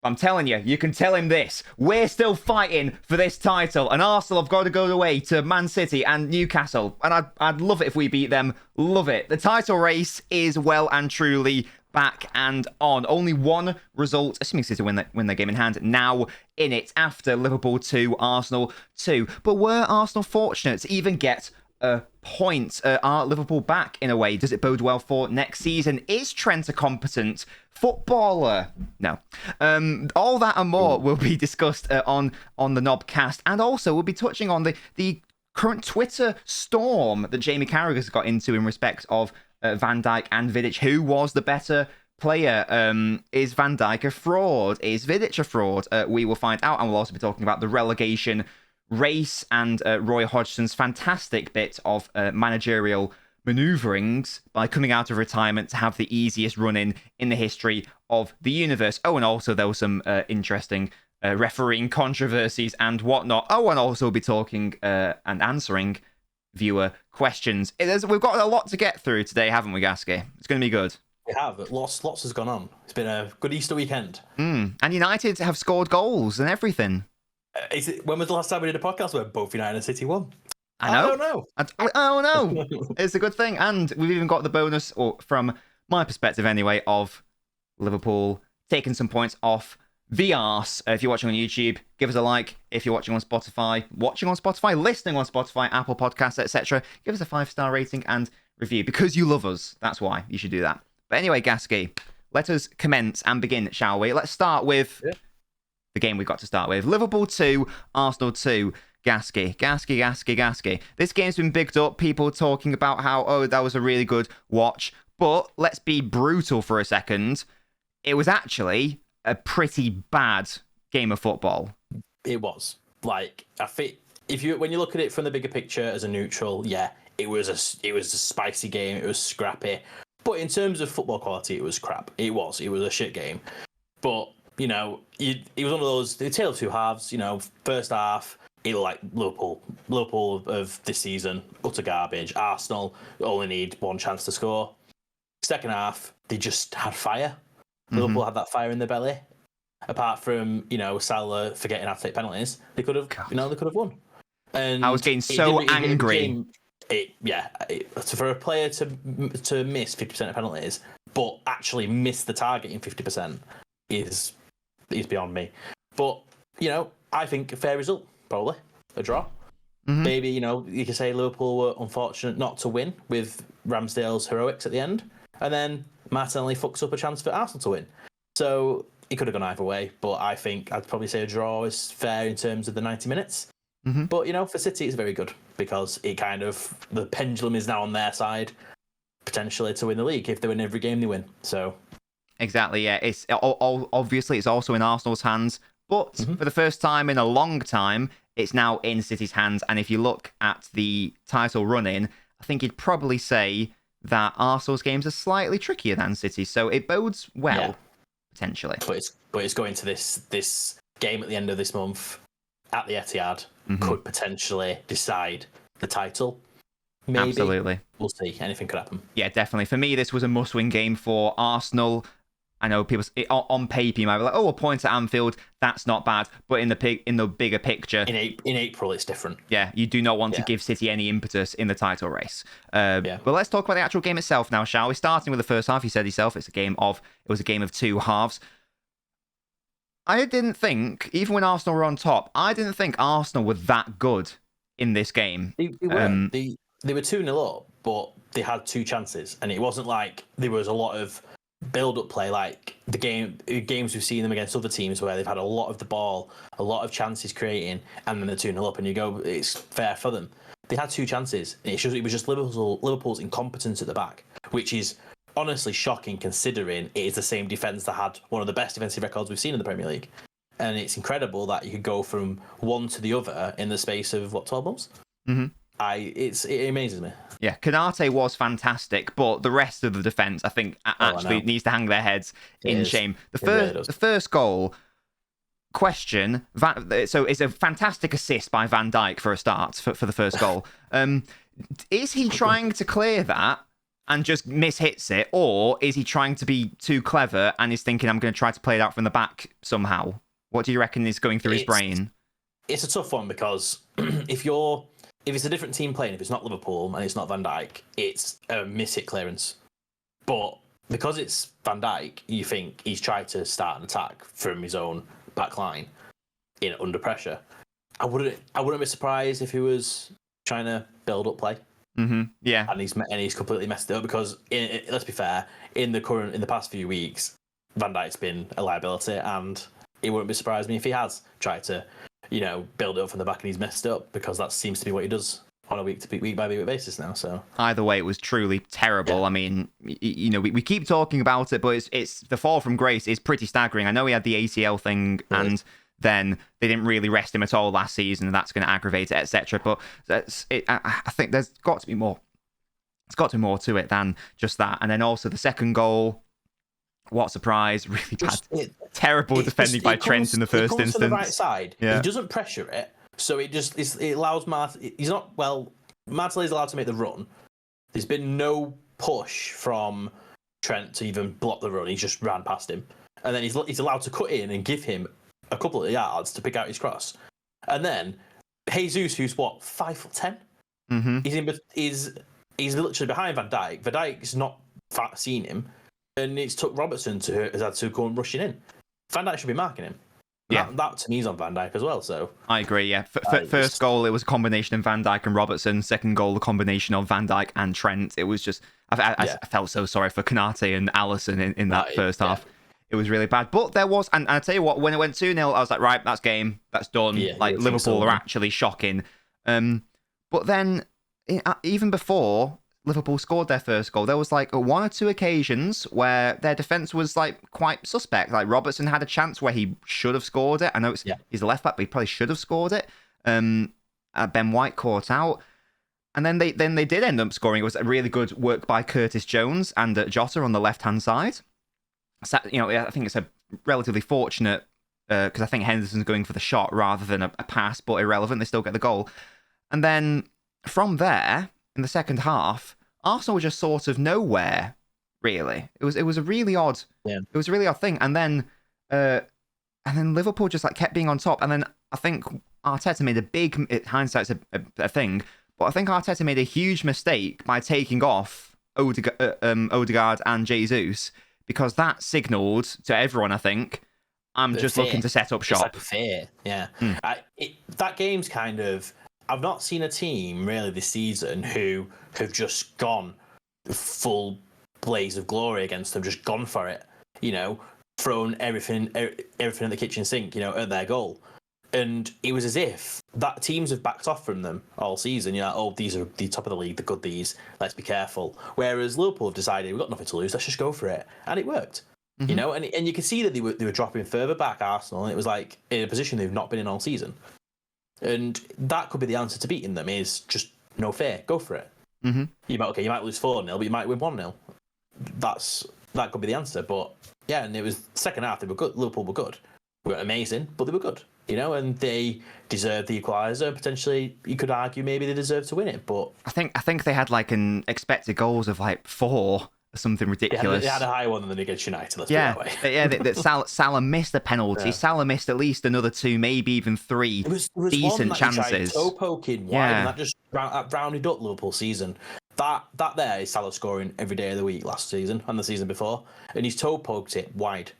I'm telling you, you can tell him this. We're still fighting for this title, and Arsenal have got to go away to Man City and Newcastle. And I'd love it if we beat them. Love it. The title race is well and truly back and on. Only one result, assuming City win their game in hand, now in it after Liverpool 2, Arsenal 2. But were Arsenal fortunate to even get a point? Are Liverpool back in a way? Does it bode well for next season? Is Trent a competent footballer? No. All that and more will be discussed on the NobCast, and also we'll be touching on the current Twitter storm that Jamie Carragher's got into in respect of Van Dijk and Vidic. Who was the better player? Is Van Dijk a fraud? Is Vidic a fraud? We will find out, and we'll also be talking about the relegation race and Roy Hodgson's fantastic bit of managerial manoeuvrings by coming out of retirement to have the easiest run-in in the history of the universe. Oh, and also there was some interesting refereeing controversies and whatnot. Oh, and also we'll be talking and answering viewer questions. We've got a lot to get through today, haven't we, Gaskey? It's going to be good. We have. Lots has gone on. It's been a good Easter weekend. And United have scored goals and everything. When was the last time we did a podcast where both United and City won? I know. I don't know. I don't know. It's a good thing. And we've even got the bonus, or from my perspective anyway, of Liverpool taking some points off the arse. If you're watching on YouTube, give us a like. If you're watching on Spotify, listening on Spotify, Apple Podcasts, etc., give us a 5-star rating and review because you love us. That's why you should do that. But anyway, Gaskey, let us commence and begin, shall we? Let's start with the game we've got to start with. Liverpool 2, Arsenal 2. Gaskey. This game's been bigged up. People talking about how, that was a really good watch. But let's be brutal for a second. It was actually a pretty bad game of football. It was. Like, I think when you look at it from the bigger picture as a neutral, it was a spicy game. It was scrappy. But in terms of football quality, it was crap. It was a shit game. But it was one of those, the tale of two halves. First half, it looked like Liverpool of this season, utter garbage. Arsenal only need one chance to score. Second half, they just had fire. Liverpool had that fire in their belly. Apart from Salah forgetting how to take penalties, they could have won. And I was getting so angry. For a player to miss 50% of penalties, but actually miss the target in 50% is beyond me. But I think a fair result, probably a draw. Maybe you could say Liverpool were unfortunate not to win with Ramsdale's heroics at the end, and then Martinelli fucks up a chance for Arsenal to win. So it could have gone either way, but I think I'd probably say a draw is fair in terms of the 90 minutes. But for City, it's very good because the pendulum is now on their side, potentially to win the league. If they win every game, they win. So exactly, yeah. It's obviously it's also in Arsenal's hands, but for the first time in a long time, it's now in City's hands. And if you look at the title run-in, I think you'd probably say that Arsenal's games are slightly trickier than City, so it bodes well potentially. But it's going to this game at the end of this month at the Etihad could potentially decide the title. Maybe. Absolutely. We'll see. Anything could happen. Yeah, definitely. For me, this was a must-win game for Arsenal. I know people on paper you might be like, a point at Anfield, that's not bad. But in the bigger picture, in April, it's different. Yeah, you do not want to give City any impetus in the title race. But let's talk about the actual game itself now, shall we? Starting with the first half, you said yourself, it was a game of two halves. I didn't think, even when Arsenal were on top, Arsenal were that good in this game. They were 2-0 up, but they had two chances, and it wasn't like there was a lot of build-up play like the games we've seen them against other teams where they've had a lot of the ball, a lot of chances creating, and then they're 2-0 up, and you go, it's fair for them. They had two chances, and it was just Liverpool's incompetence at the back, which is honestly shocking considering it is the same defence that had one of the best defensive records we've seen in the Premier League. And it's incredible that you could go from one to the other in the space of 12 months. It amazes me. Yeah, Konate was fantastic, but the rest of the defence, I think, actually needs to hang their heads in shame. The first goal, question, so it's a fantastic assist by Van Dijk for a start, for the first goal. Is he trying to clear that and just mishits it, or is he trying to be too clever and is thinking, I'm going to try to play it out from the back somehow? What do you reckon is going through his brain? It's a tough one because if it's a different team playing, if it's not Liverpool and it's not Van Dijk, it's a miss-hit clearance. But because it's Van Dijk, you think he's tried to start an attack from his own back line under pressure. I wouldn't be surprised if he was trying to build up play. Mm-hmm. Yeah, and he's completely messed it up because let's be fair, in the past few weeks, Van Dijk's been a liability, and it wouldn't be surprised me if he has tried to, build it up from the back and he's messed it up, because that seems to be what he does on a week by week basis now. So either way, it was truly terrible. Yeah. I mean, we keep talking about it, but it's the fall from grace is pretty staggering. I know he had the ACL thing, and then they didn't really rest him at all last season, and that's going to aggravate it, etc. But I think there's got to be more. There's got to be more to it than just that. And then also the second goal. What a surprise! Really bad, terrible defending by Trent in the first instance. From the right side, he doesn't pressure it, so it allows Martinelli's allowed to make the run. There's been no push from Trent to even block the run. He just ran past him, and then he's allowed to cut in and give him a couple of yards to pick out his cross. And then Jesus, who's 5'10", he's literally behind Van Dijk. Van Dijk's not seen him, and it's took Robertson has had to go and rushing in. Van Dijk should be marking him. Yeah, that to me is on Van Dijk as well. So I agree. Yeah, first goal it was a combination of Van Dijk and Robertson. Second goal, a combination of Van Dijk and Trent. It was just I felt so sorry for Konate and Alisson in that first half. It was really bad. But there was, and I tell you what, when it went 2-0, I was like, right, that's game, that's done. Yeah, Liverpool are actually shocking. But then, even before Liverpool scored their first goal, there was like one or two occasions where their defence was like quite suspect. Like Robertson had a chance where he should have scored it. I know he's a left back, but he probably should have scored it. Ben White caught out. And then they did end up scoring. It was a really good work by Curtis Jones and Jota on the left-hand side. So, I think it's a relatively fortunate, because I think Henderson's going for the shot rather than a pass, but irrelevant. They still get the goal. And then from there, in the second half, Arsenal were just sort of nowhere, really. It was a really odd, it was a really odd thing. And then Liverpool just like kept being on top. And then I think Arteta made a big, hindsight's a thing, but I think Arteta made a huge mistake by taking off Odegaard and Jesus, because that signalled to everyone, I think, I'm just looking to set up shop. It's like fear, yeah. That game's kind of... I've not seen a team, really, this season who have just gone full blaze of glory against them, just gone for it, thrown everything in the kitchen sink, at their goal. And it was as if that teams have backed off from them all season. These are the top of the league, the good these, let's be careful. Whereas Liverpool have decided, we've got nothing to lose, let's just go for it. And it worked. And you can see that they were dropping further back, Arsenal, and it was like in a position they've not been in all season. And that could be the answer to beating them, is just no fear, go for it. Mm-hmm. You might lose 4-0, but you might win 1-0. That could be the answer. But yeah, and it was second half, they were good. Liverpool were good. They weren't amazing, but they were good. And they deserved the equaliser. Potentially, you could argue maybe they deserved to win it, but I think they had like an expected goals of like 4 or something ridiculous. They had a higher one than against United. Let's put it that way. Salah missed a penalty. Yeah. Salah missed at least another 2, maybe even 3 there was decent one chances. Toe poking wide, and that just rounded up Liverpool season. That there is Salah scoring every day of the week last season and the season before, and he's toe poked it wide.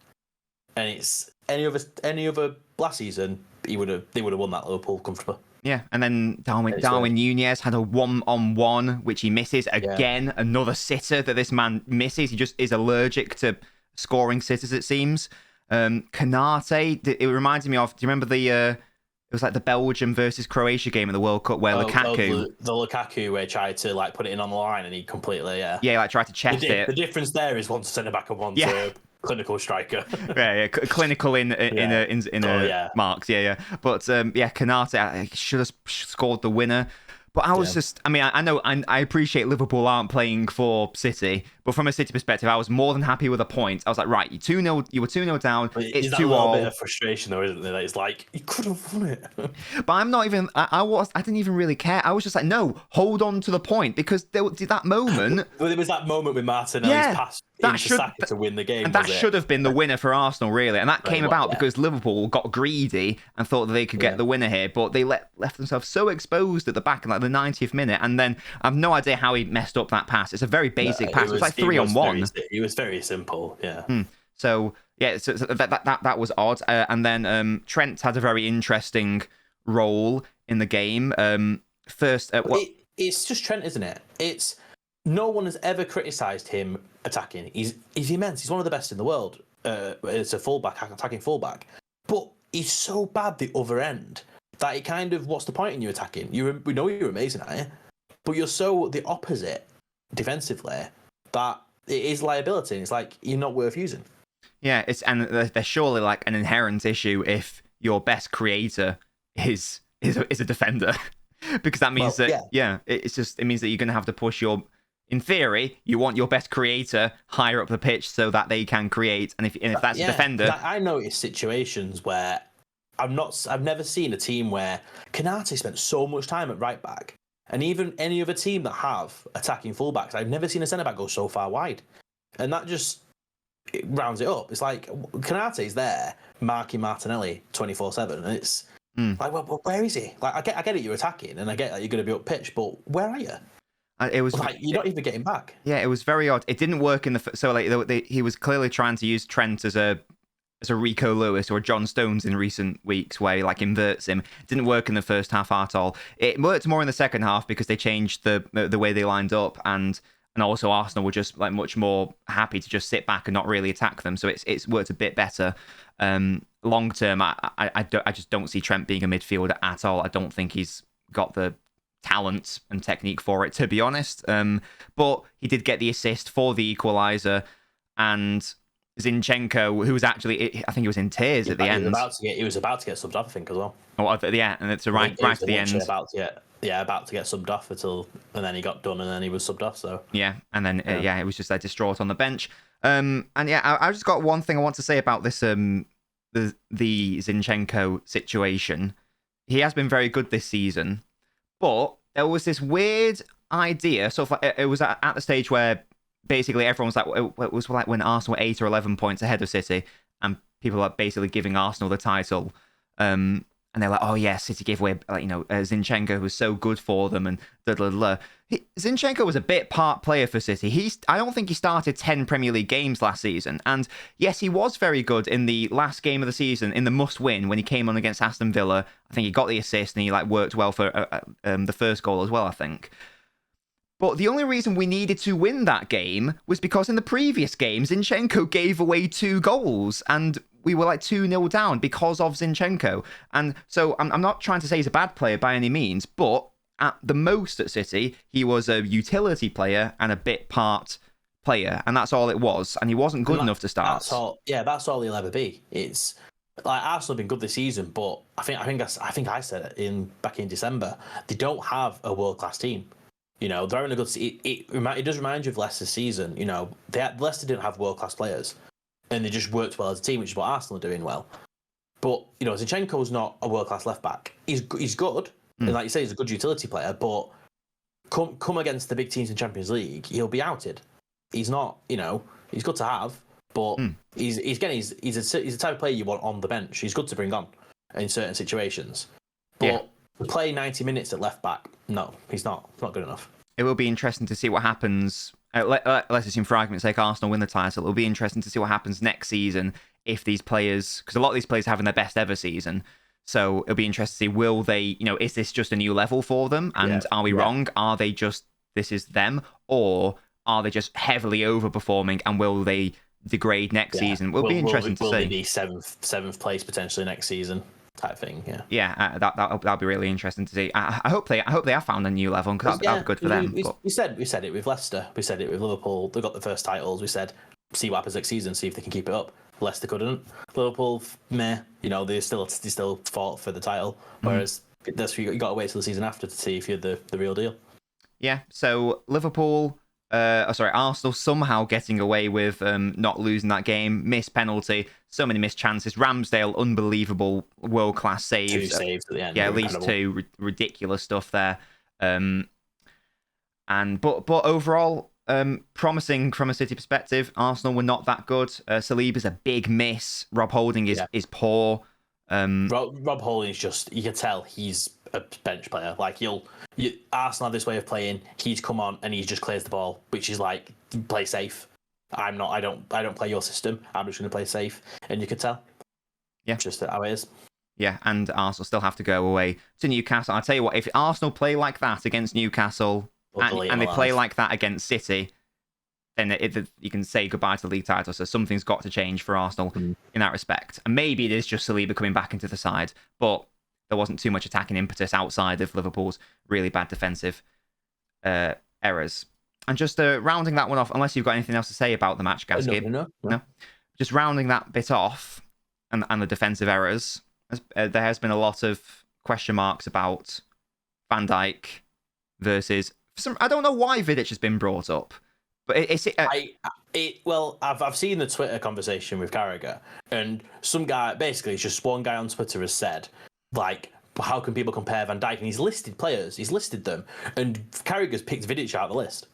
And it's any other last season, they would have won that Liverpool comfortably. Yeah, and then Darwin Nunez had a 1-on-1, which he misses again. Yeah. Another sitter that this man misses. He just is allergic to scoring sitters, it seems. Konate, it reminded me of. Do you remember it was like the Belgium versus Croatia game in the World Cup where Lukaku, the Lukaku where he tried to like put it in on the line and he completely tried to chest it. The difference there is one's centre back and one's clinical striker. Clinical in marks. But Konate should have scored the winner. But I was I know I appreciate Liverpool aren't playing for City, but But from a City perspective, I was more than happy with a point. I was like, right, you were 2-0 down. It's 2-all. Is that a little bit of frustration though, isn't there? It's like you could have won it. But I'm not even. I didn't even really care. I was just like, no, hold on to the point, because that moment. Well, there was that moment with Martinelli's pass into Saka to win the game, and that should have been the winner for Arsenal, really. And that came about because Liverpool got greedy and thought that they could get the winner here, but they left themselves so exposed at the back in like the 90th minute. And then I have no idea how he messed up that pass. It's a very basic pass. It was like 3-on-1. It was very simple. Yeah. So that was odd. And then Trent had a very interesting role in the game. It's just Trent, isn't it? It's no one has ever criticised him attacking. He's immense. He's one of the best in the world. It's a attacking fullback, but he's so bad the other end that it kind of, what's the point in you attacking? We know you're amazing at it, but you're so the opposite defensively that it is liability. And it's like you're not worth using. Yeah, and there's surely like an inherent issue if your best creator is a defender, because that means it means that you're going to have to push your. In theory, you want your best creator higher up the pitch so that they can create, and if that's a defender, I noticed situations where I've never seen a team where Konate spent so much time at right back, and even any other team that have attacking fullbacks, I've never seen a centre back go so far wide, and that just rounds it up. It's like Konate's there marking Martinelli 24/7, and it's like, well, where is he? Like, I get it, you're attacking, and I get that you're going to be up pitch, but where are you? It was like you're not even getting back. Yeah, it was very odd. It didn't work in he was clearly trying to use Trent as a Rico Lewis or John Stones in recent weeks, where he like inverts him. It didn't work in the first half at all. It worked more in the second half because they changed the way they lined up, and also Arsenal were just like much more happy to just sit back and not really attack them. So it's worked a bit better. Long term, I just don't see Trent being a midfielder at all. I don't think he's got the talent and technique for it, to be honest. But he did get the assist for the equaliser, and Zinchenko, who was actually, I think he was in tears at the end. He was about to get subbed off, I think, as well. Oh, yeah, and it's right at the end. About to get subbed off and then he got done, and then he was subbed off. So yeah, and then it was just distraught on the bench. And yeah, I just got one thing I want to say about this the Zinchenko situation. He has been very good this season. But there was this weird idea. So it was at the stage where basically everyone was like, it was like when Arsenal were 8 or 11 points ahead of City, and people are basically giving Arsenal the title. And they're like, oh yeah, City gave away, Zinchenko was so good for them, and Zinchenko was a bit part player for City. I don't think he started 10 Premier League games last season. And yes, he was very good in the last game of the season, in the must-win, when he came on against Aston Villa. I think he got the assist, and he worked well for the first goal as well, I think. But the only reason we needed to win that game was because in the previous game, Zinchenko gave away 2 goals, and we were 2-0 down because of Zinchenko. And so I'm not trying to say he's a bad player by any means, but at the most at City, he was a utility player and a bit part player, and that's all it was. And he wasn't good enough to start. That's all he'll ever be. It's like Arsenal have been good this season, but I think I said it back in December. They don't have a world class team. They're having a good. It does remind you of Leicester's season. Leicester didn't have world class players, and they just worked well as a team, which is what Arsenal are doing well. But Zinchenko's not a world class left back. He's good, and like you say, he's a good utility player. But come against the big teams in Champions League, he'll be outed. He's not. He's good to have, but he's the type of player you want on the bench. He's good to bring on in certain situations, but to play 90 minutes at left back, no, he's not. It's not good enough. It will be interesting to see what happens. Let's assume, for argument's sake, Arsenal win the title. It'll be interesting to see what happens next season if these players, because a lot of these players are having their best ever season. So it'll be interesting to see, will they, is this just a new level for them? And are we wrong? Are they just, this is them? Or are they just heavily overperforming, and will they degrade next season? Will be interesting to see. Will they be seventh place potentially next season? Type thing, that'll be really interesting to see. I hope they have found a new level, because that'll be good for them. We said it with Leicester, we said it with Liverpool. They got the first titles. We said, see what happens next season, see if they can keep it up. Leicester couldn't. Liverpool, meh. They still fought for the title. Whereas you got to wait till the season after to see if you're the real deal. Yeah. So Liverpool Arsenal somehow getting away with not losing that game. Missed penalty, so many missed chances. Ramsdale, unbelievable world-class saves. 2 saves at the end. Yeah, at least incredible. 2 ridiculous stuff there. But overall, promising from a City perspective. Arsenal were not that good. Saliba's a big miss. Rob Holding is poor. Rob Holding is just, you can tell he's a bench player. Like Arsenal have this way of playing. He's come on and he just clears the ball, which is like, play safe. I don't play your system. I'm just going to play safe, and you can tell. Yeah, just how it is. Yeah, and Arsenal still have to go away to Newcastle. I tell you what, if Arsenal play like that against Newcastle and they play like that against City, then you can say goodbye to the league title. So something's got to change for Arsenal in that respect. And maybe it is just Saliba coming back into the side, but there wasn't too much attacking impetus outside of Liverpool's really bad defensive errors. And just rounding that one off, unless you've got anything else to say about the match, Gaskey. No. Just rounding that bit off and the defensive errors, there has been a lot of question marks about Van Dijk versus... I don't know why Vidic has been brought up, but I've seen the Twitter conversation with Carragher, and some guy, basically it's just one guy on Twitter has said, like, how can people compare Van Dijk? And he's listed players, he's listed them, and Carragher's picked Vidic out of the list.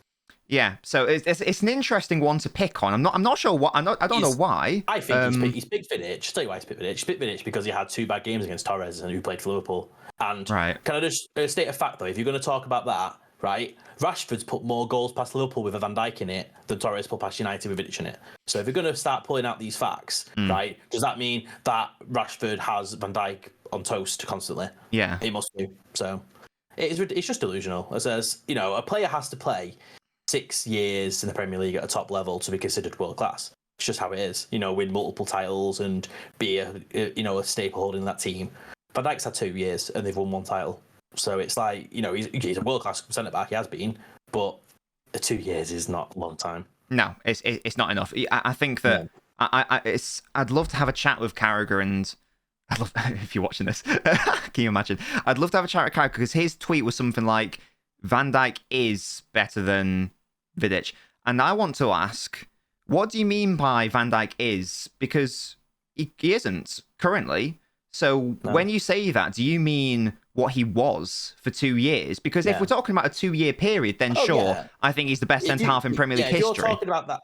Yeah, so it's an interesting one to pick on. I'm not sure what. I don't know why. I think he's picked Vidic. I'll tell you why he's picked Vidic. He's picked Vidic because he had 2 bad games against Torres and who played for Liverpool. And can I just state a fact though? If you're going to talk about that, right? Rashford's put more goals past Liverpool with a Van Dijk in it than Torres put past United with Vidic in it. So if you're going to start pulling out these facts, right? Does that mean that Rashford has Van Dijk on toast constantly? Yeah, it must do. So it's just delusional. It says, a player has to play 6 years in the Premier League at a top level to be considered world class. It's just how it is. Win multiple titles and be a staple holding that team. Van Dijk's had 2 years and they've won 1 title. So it's like, he's a world class centre back. He has been, but 2 years is not a long time. No, it's not enough. I think that I'd love to have a chat with Carragher, and I'd love if you're watching this. Can you imagine? I'd love to have a chat with Carragher because his tweet was something like, Van Dijk is better than Vidic. And I want to ask, what do you mean by Van Dijk is? Because he isn't currently. So when you say that, do you mean what he was for 2 years? Because if we're talking about a 2-year period, then I think he's the best centre-half in Premier League history. If you're talking about that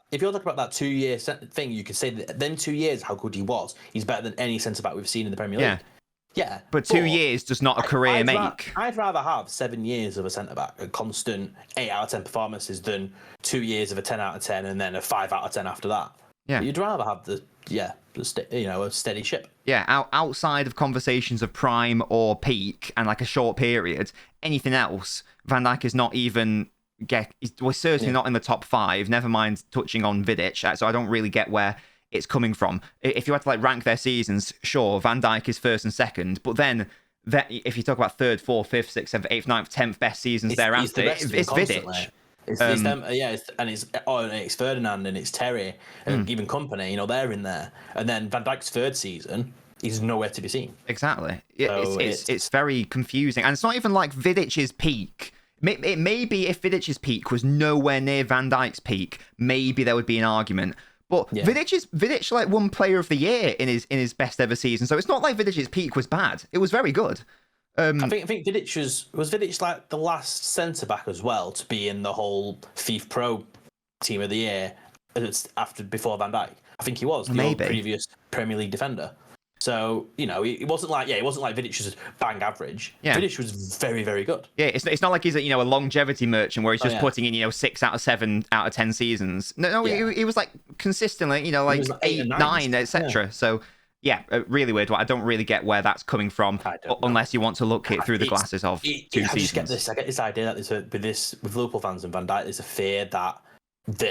2-year thing, you could say that then 2 years, how good he was. He's better than any centre-back we've seen in the Premier League. Yeah. But 2 years does not a career make. I'd rather have 7 years of a centre-back, a constant 8 out of 10 performances, than 2 years of a 10 out of 10 and then a 5 out of 10 after that. Yeah. You'd rather have a steady ship. Yeah, outside of conversations of prime or peak and like a short period, anything else, Van Dijk is not even we're certainly not in the top 5, never mind touching on Vidic, so I don't really get where it's coming from. If you had to rank their seasons, sure, Van Dijk is 1st and 2nd, but then if you talk about 3rd, 4th, 5th, 6th, 7th, 8th, 9th, 10th best seasons thereafter, it's Vidic. It's Ferdinand and it's Terry and even company, they're in there. And then Van Dijk's 3rd season is nowhere to be seen. Exactly. It's very confusing. And it's not even like Vidic's peak. It may be if Vidic's peak was nowhere near Van Dijk's peak, maybe there would be an argument. But Vidic won Player of the Year in his best ever season, so it's not like Vidic's peak was bad. It was very good. I think Vidic was Vidic like the last centre back as well to be in the whole FIFA Pro Team of the Year before Van Dijk. I think he was the previous Premier League defender. So it wasn't like Vidic was bang average. Yeah. Vidic was very, very good. Yeah, it's not like he's a longevity merchant where he's just putting in 6 out of 7 out of 10 seasons. No, he was like consistently 8, 9, etc. So. Yeah, really weird. I don't really get where that's coming from, unless you want to look it through the glasses of 2 seasons. I get this idea that with Liverpool fans and Van Dijk, there's a fear that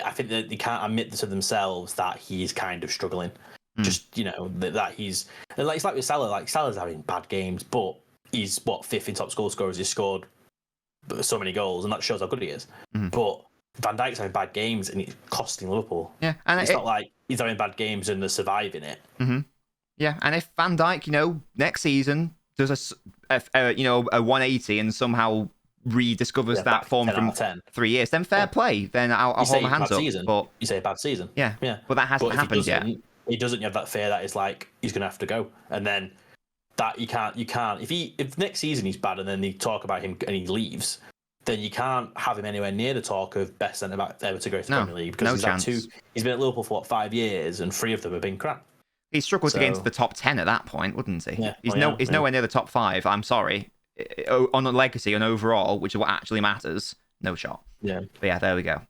I think that they can't admit to themselves that he's kind of struggling. Just that he's it's like with Salah. Like Salah's having bad games, but he's 5th in top goal scorers. He's scored so many goals, and that shows how good he is. But Van Dijk's having bad games, and it's costing Liverpool. Yeah, and it's not like he's having bad games and they're surviving it. Yeah, and if Van Dijk, next season does a 180 and somehow rediscovers that form from 3 years, then fair play. Then I'll hold my hands up. But you say a bad season. Yeah. But that hasn't happened yet. He doesn't have that fear that it's like he's going to have to go, and then that you can't. If next season he's bad and then they talk about him and he leaves, then you can't have him anywhere near the talk of best centre back ever to go to the Premier League, because he's been at Liverpool for 5 years and 3 of them have been crap. He struggled to get into the top 10 at that point, wouldn't he? Yeah. He's nowhere near the top 5. I'm sorry. On a legacy and overall, which is what actually matters, no shot. Yeah. But yeah, there we go.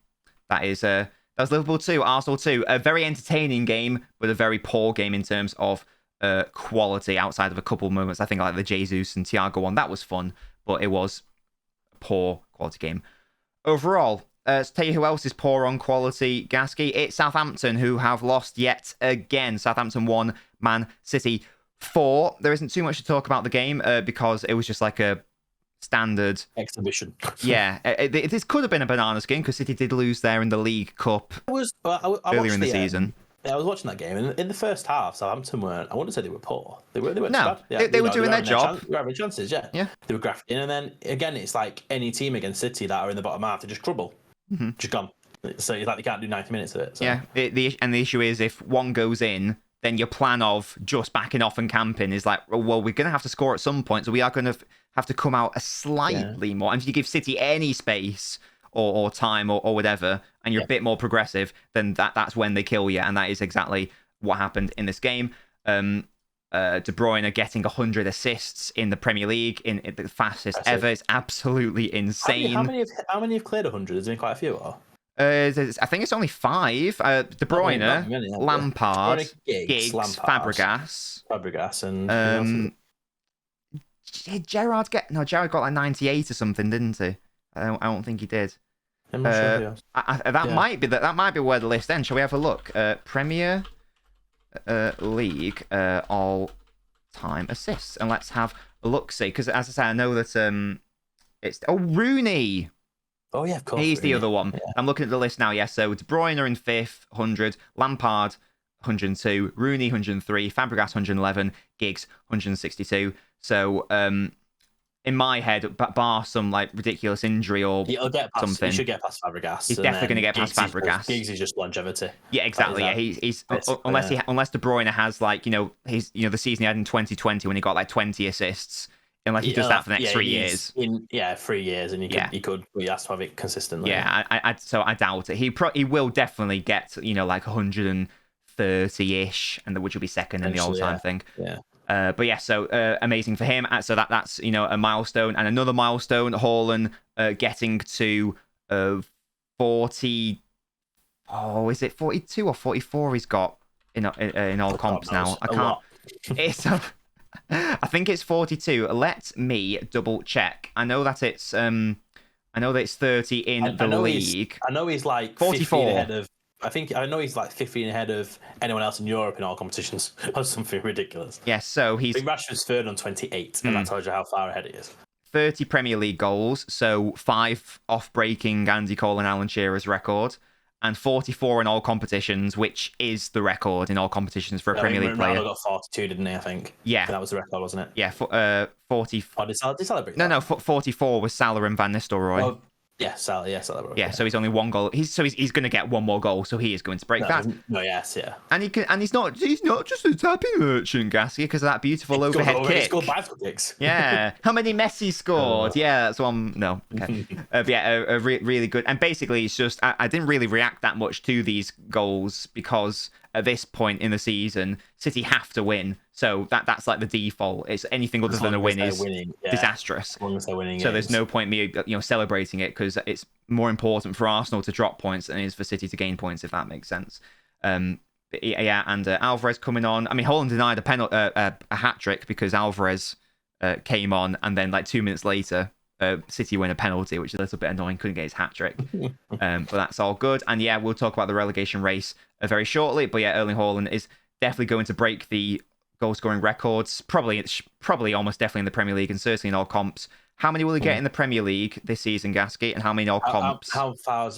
That was Liverpool 2, Arsenal 2. A very entertaining game, but a very poor game in terms of quality outside of a couple of moments. I think like the Jesus and Thiago one, that was fun, but it was a poor quality game. Overall, to tell you who else is poor on quality, Gaskey, it's Southampton, who have lost yet again. Southampton 1, Man City 4. There isn't too much to talk about the game because it was just like a standard exhibition. Yeah, this could have been a banana skin because City did lose there in the League Cup earlier in the season. I was watching that game, and in the first half, Southampton weren't. I wouldn't say they were poor. They weren't no, bad. Yeah, they were doing their job. They were having chances. Yeah. They were grafting, and then again, it's like any team against City that are in the bottom half, they just trouble, just gone. So it's like they can't do 90 minutes of it. So. Yeah, the issue is if one goes in, then your plan of just backing off and camping is like, well, we're going to have to score at some point, so we are going to have to come out a slightly more. And if you give City any space or time or whatever, and you're a bit more progressive, then that's when they kill you. And that is exactly what happened in this game. De Bruyne getting 100 assists in the Premier League in the fastest ever. It's absolutely insane. How many have cleared 100? There's been quite a few, or? I think it's only 5. De Bruyne, Lampard, Giggs, Fabregas, and did Gerrard Gerrard got like 98 or something, didn't he? I don't think he did. I'm not sure. That might be where the list ends. Shall we have a look? Premier League all-time assists, and let's have a look. See, because as I say, I know that it's Rooney. Oh yeah, of course. He's Rooney. the other one. Yeah. I'm looking at the list now. Yes, so De Bruyne in 5th, 100. Lampard 102. Rooney 103. Fabregas 111. Giggs 162. So in my head, bar some like ridiculous injury or something. He should get past Fabregas. He's definitely going to get past Fabregas. Giggs is just longevity. Yeah, exactly. Yeah, he's unless De Bruyne has like the season he had in 2020 when he got like 20 assists. Unless he does that for the next 3 years. 3 years, and he has to have it consistently. Yeah, so I doubt it. He will definitely get like 130-ish, and which will be second in the all-time thing. Yeah. But yeah, so amazing for him. So that's a milestone, and another milestone. Haaland getting to 40. Oh, is it 42 or 44? He's got in all comps now. I can't. It's. I think it's 42. Let me double check. I know that it's 30 in the league. I know he's like 44 ahead of. I know he's like 15 ahead of anyone else in Europe in all competitions or something ridiculous. Yes, so he's. I think Rashford's third on 28, and that tells you how far ahead he is. 30 Premier League goals, so 5 off breaking Andy Cole and Alan Shearer's record, and 44 in all competitions, which is the record in all competitions for a Premier League player. Ronaldo got 42, didn't he? I think. Yeah, that was the record, wasn't it? Yeah, 40. Oh, did celebrate? No, 44 was Salah and Van Nistelrooy. Oh, yeah, Salah. Yeah, Salah. Yeah, so he's only 1 goal. He's going to get 1 more goal, so he is going to break that. No, yes, yeah. And he's not just a tapping merchant, Gaskey, because of that beautiful overhead kick. He scored bicycle kicks. Yeah, how many Messi scored? Yeah, that's one. No, okay. But yeah, really good. And basically, it's just I didn't really react that much to these goals because at this point in the season, City have to win. So that's like the default. It's anything other than a win is disastrous. As long as they're winning, so there's no point me celebrating it because it's more important for Arsenal to drop points than it is for City to gain points, if that makes sense. Yeah, and Alvarez coming on. I mean, Haaland denied a hat trick because Alvarez came on, and then like 2 minutes later, City win a penalty, which is a little bit annoying. Couldn't get his hat trick, but that's all good. And yeah, we'll talk about the relegation race very shortly. But yeah, Erling Haaland is definitely going to break the goal scoring records. Probably almost definitely in the Premier League and certainly in all comps. How many will he get in the Premier League this season, Gaskey? And how many in all comps? How far is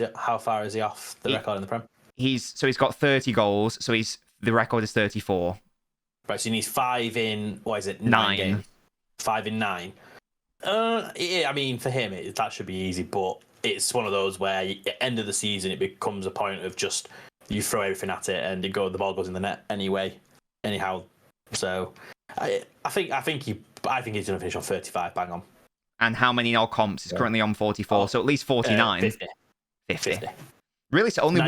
he off the record in the Prem? He's got 30 goals. So the record is 34. Right, so he needs 5 in 9 games. 5 in 9. Yeah, I mean, for him, that should be easy, but it's one of those where at the end of the season, it becomes a point of just you throw everything at it and the ball goes in the net anyhow. So I think he's going to finish on 35, bang on. And how many in comps? He's currently on 44, so at least 49. 50. Really? So only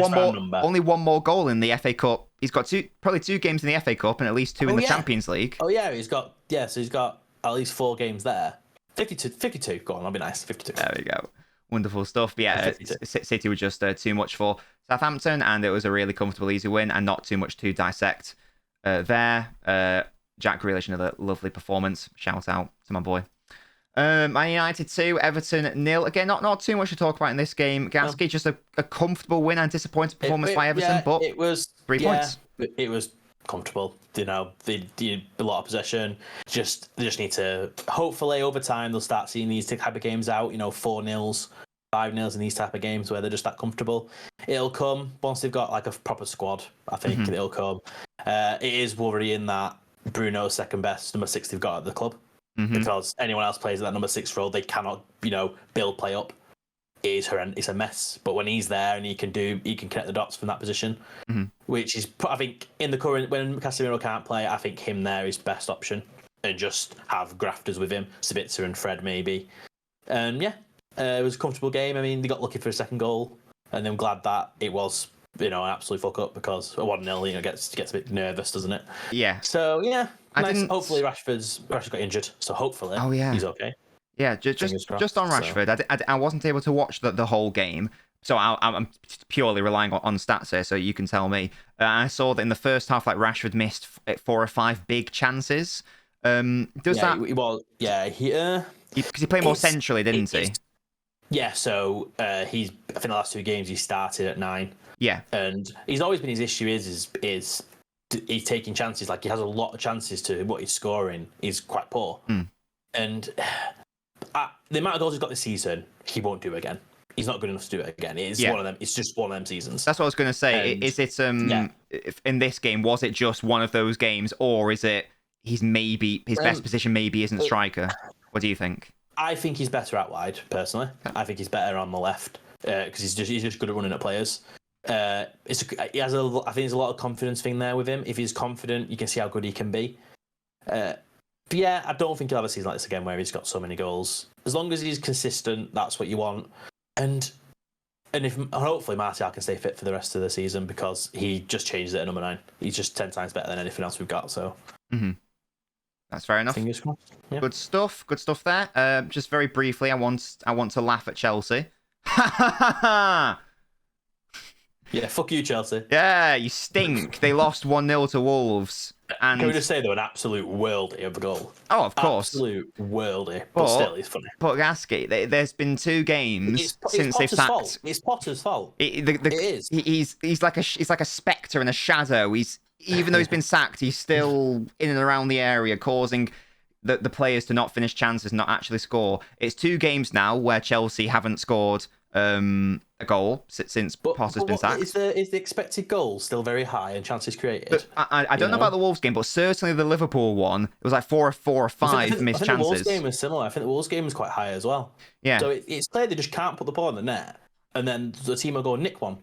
one more goal in the FA Cup. He's got probably two games in the FA Cup and at least two in the Champions League. Oh yeah, he's got at least 4 games there. 52. Go on, that'll be nice. 52. There we go. Wonderful stuff. But yeah, City were just too much for Southampton, and it was a really comfortable, easy win, and not too much to dissect there. Jack Grealish, another lovely performance. Shout out to my boy. Man United 2, Everton 0. Again, not too much to talk about in this game. Gaskey, just a comfortable win and disappointing performance by Everton, but it was 3 points. It was comfortable. They did a lot of possession. They just need to, hopefully over time they'll start seeing these type of games out. 4-0s, 5-0s in these type of games where they're just that comfortable. It'll come once they've got like a proper squad. I think it'll come. It is worrying that Bruno's second best, number 6 they've got at the club. Because anyone else plays at that number 6 role, they cannot, build play up. It is horrendous. It's a mess. But when he's there and he can connect the dots from that position, which is, I think, in the current, when Casemiro can't play, I think him there is best option, and just have grafters with him, Sabitzer and Fred maybe. And it was a comfortable game. I mean, they got lucky for a second goal, and I'm glad that it was, an absolute fuck up, because a 1-0, gets a bit nervous, doesn't it? Yeah. So nice. Hopefully Rashford got injured, so hopefully he's okay. Yeah, just on Rashford, I wasn't able to watch the whole game, so I'm purely relying on stats here, so you can tell me. I saw that in the first half, Rashford missed 4 or 5 big chances. Because he played more centrally, didn't he? Yeah, so I think the last 2 games he started at 9. Yeah, and he's always been, his issue is he's taking chances. Like, he has a lot of chances to what he's scoring is quite poor. And the amount of goals he's got this season, he won't do again. He's not good enough to do it again. It's one of them. It's just one of them seasons. That's what I was going to say. Is it in this game, was it just one of those games, or is it his best position maybe isn't striker? What do you think? I think he's better out wide, personally. I think he's better on the left because he's just good at running at players. I think there's a lot of confidence thing there with him. If he's confident, you can see how good he can be. But yeah, I don't think he'll have a season like this again where he's got so many goals. As long as he's consistent, that's what you want. And hopefully Martial can stay fit for the rest of the season, because he just changed it at number 9. He's just 10 times better than anything else we've got. So that's fair enough. Fingers crossed. Yeah. Good stuff there. Just very briefly, I want to laugh at Chelsea. Yeah, fuck you, Chelsea. Yeah, you stink. They lost 1-0 to Wolves. And can we just say they were an absolute worldie of a goal? Oh, of course. Absolute worldie. But still, it's funny. But Gaskey, there's been 2 games since they've sacked. It's Potter's fault. It is. He's like a spectre and a shadow. Even though he's been sacked, he's still in and around the area, causing the players to not finish chances, not actually score. It's 2 games now where Chelsea haven't scored a goal since Potter's been sacked. Is the expected goal still very high and chances created? I don't know about the Wolves game, but certainly the Liverpool one, it was like 4 or 5 missed chances. The Wolves game was similar. I think the Wolves game was quite high as well. Yeah. So it's clear they just can't put the ball in the net, and then the team will go and nick one.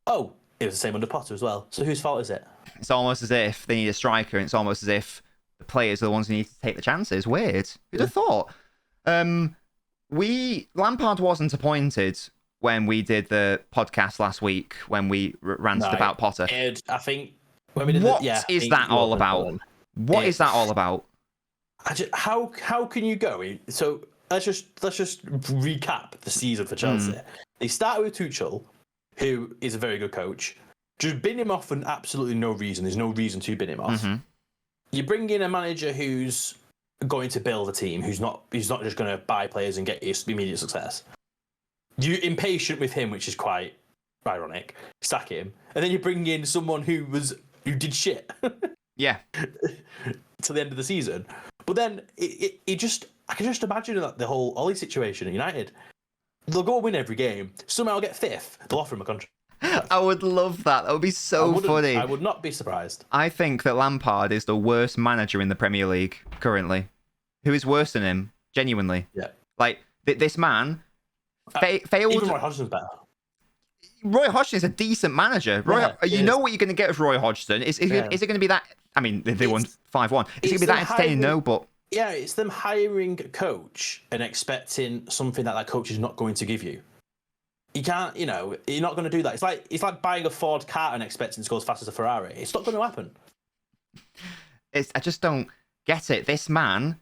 Oh, it was the same under Potter as well. So whose fault is it? It's almost as if they need a striker, and it's almost as if the players are the ones who need to take the chances. Weird. Who'd have thought? Lampard wasn't appointed when we did the podcast last week, when we ranted about Potter. I think when we did What is that all about? What is that all about? How can you go? So let's just recap the season for Chelsea. They started with Tuchel, who is a very good coach. Just bin him off for absolutely no reason. There's no reason to bin him off. You bring in a manager who's going to build a team, who's not just going to buy players and get immediate success. You're impatient with him, which is quite ironic. Sack him, and then you bring in someone who did shit. Yeah. To the end of the season, but then I can just imagine that the whole Ollie situation at United. They'll go win every game. Somehow get 5th. They'll offer him a contract. I would love that. That would be so funny. I would not be surprised. I think that Lampard is the worst manager in the Premier League currently. Who is worse than him? Genuinely. Yeah. Like this man failed. Even Roy Hodgson's better. Roy Hodgson is a decent manager. You know what you're going to get with Roy Hodgson. Is it going to be that? I mean, they won 5-1. Is it going to be that entertaining? No, but yeah, it's them hiring a coach and expecting something that coach is not going to give you. You can't, you're not going to do that. It's like buying a Ford car and expecting to go as fast as a Ferrari. It's not going to happen. I just don't get it. This man,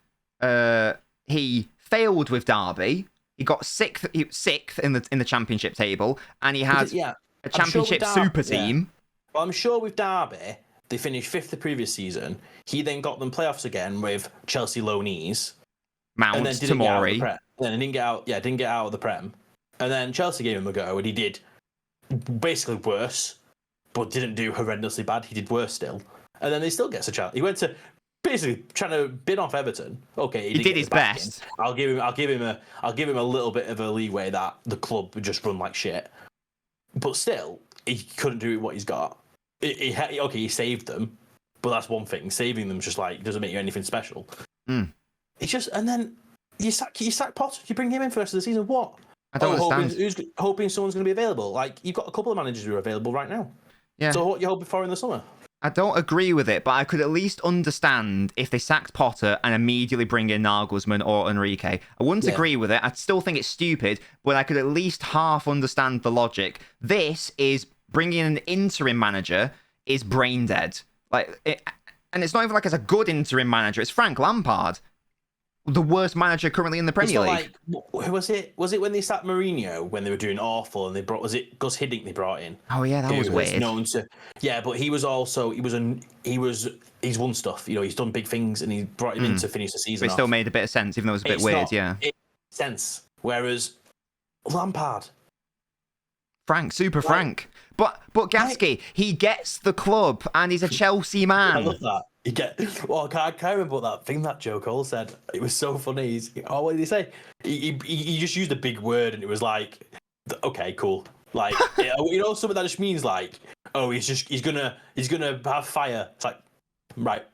he failed with Derby. He got sixth in the championship table, and he had a championship super team. Yeah. Well, I'm sure with Derby, they finished 5th the previous season. He then got them playoffs again with Chelsea loanees. Mount, and then Tomori. Then didn't get out of the Prem. And then Chelsea gave him a go, and he did basically worse, but didn't do horrendously bad. He did worse still. And then he still gets a chance. He went to basically trying to bin off Everton. Okay, he did his best. I'll give him a little bit of a leeway that the club would just run like shit. But still, he couldn't do what he's got. He saved them, but that's one thing. Saving them just doesn't make you anything special. It's just, and then you sack Potter. You bring him in for the rest of the season. What? I don't understand. Hoping someone's going to be available. You've got a couple of managers who are available right now. Yeah. So what are you hoping for in the summer? I don't agree with it, but I could at least understand if they sacked Potter and immediately bring in Nagelsmann or Enrique. I wouldn't agree with it. I still think it's stupid, but I could at least half understand the logic. This is bringing in an interim manager is brain dead. And it's not even it's a good interim manager. It's Frank Lampard, the worst manager currently in the Premier League. Who was it? Was it when they sacked Mourinho when they were doing awful and was it Gus Hiddink they brought in? Oh yeah, that was weird. But he was also he's won stuff. He's done big things and he brought him in to finish the season. But it still made a bit of sense, even though it was a bit weird. Yeah, it makes sense. Whereas Lampard, Frank. But Gaskey, he gets the club and he's a Chelsea man. I love that. I can't remember what that thing that Joe Cole said. It was so funny. What did he say? He just used a big word and it was okay, cool. Something that just means he's gonna have fire. It's right.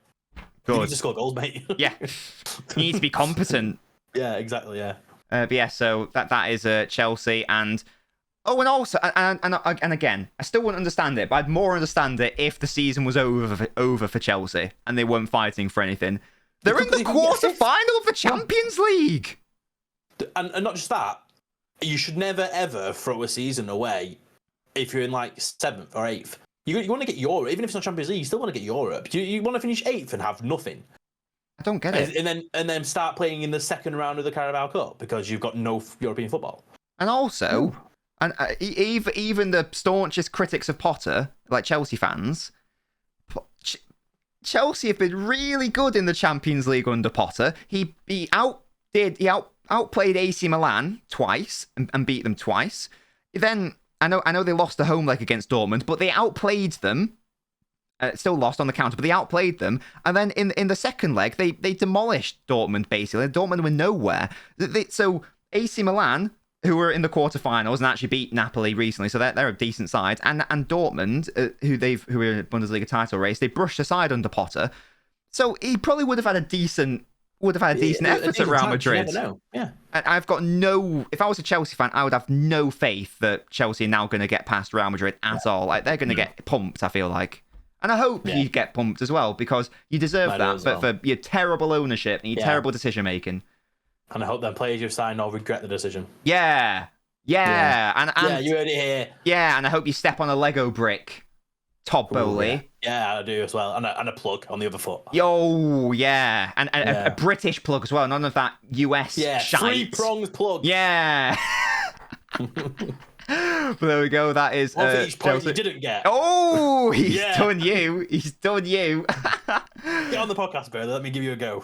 Good. You need to score goals, mate. Yeah. You need to be competent. Yeah, exactly. Yeah. But yeah, so that is Chelsea and. Oh, and also, and again, I still wouldn't understand it, but I'd more understand it if the season was over for Chelsea and they weren't fighting for anything. They're in the quarter-final of the Champions League. And not just that, you should never, ever throw a season away if you're in 7th or 8th. You want to get Europe, even if it's not Champions League, you still want to get Europe. You want to finish 8th and have nothing. I don't get it. And then start playing in the second round of the Carabao Cup because you've got no European football. And also... Ooh. And even the staunchest critics of Potter, like Chelsea fans, Chelsea have been really good in the Champions League under Potter. He outplayed AC Milan twice and beat them twice. Then I know they lost the home leg against Dortmund, but they outplayed them. Still lost on the counter, but they outplayed them. And then in the second leg, they demolished Dortmund basically. Dortmund were nowhere. So AC Milan, who were in the quarterfinals and actually beat Napoli recently, so they're a decent side. And Dortmund, who were in a Bundesliga title race, they brushed aside under Potter. So he probably would have had a decent effort at Real Madrid. You never know. Yeah. And if I was a Chelsea fan, I would have no faith that Chelsea are now going to get past Real Madrid at all. They're going to get pumped, I feel like. And I hope you get pumped as well, because you deserve that, but for your terrible ownership and your terrible decision making. And I hope them players you've signed all regret the decision. Yeah. And you heard it here. Yeah, and I hope you step on a Lego brick, Todd Bowley. Yeah, I do as well. And a plug on the other foot. Yo, yeah. And a British plug as well. None of that US shite. 3-pronged plug. Yeah. But there we go. That is one for each point you didn't get. Oh, he's done you. He's done you. Get on the podcast, bro. Let me give you a go.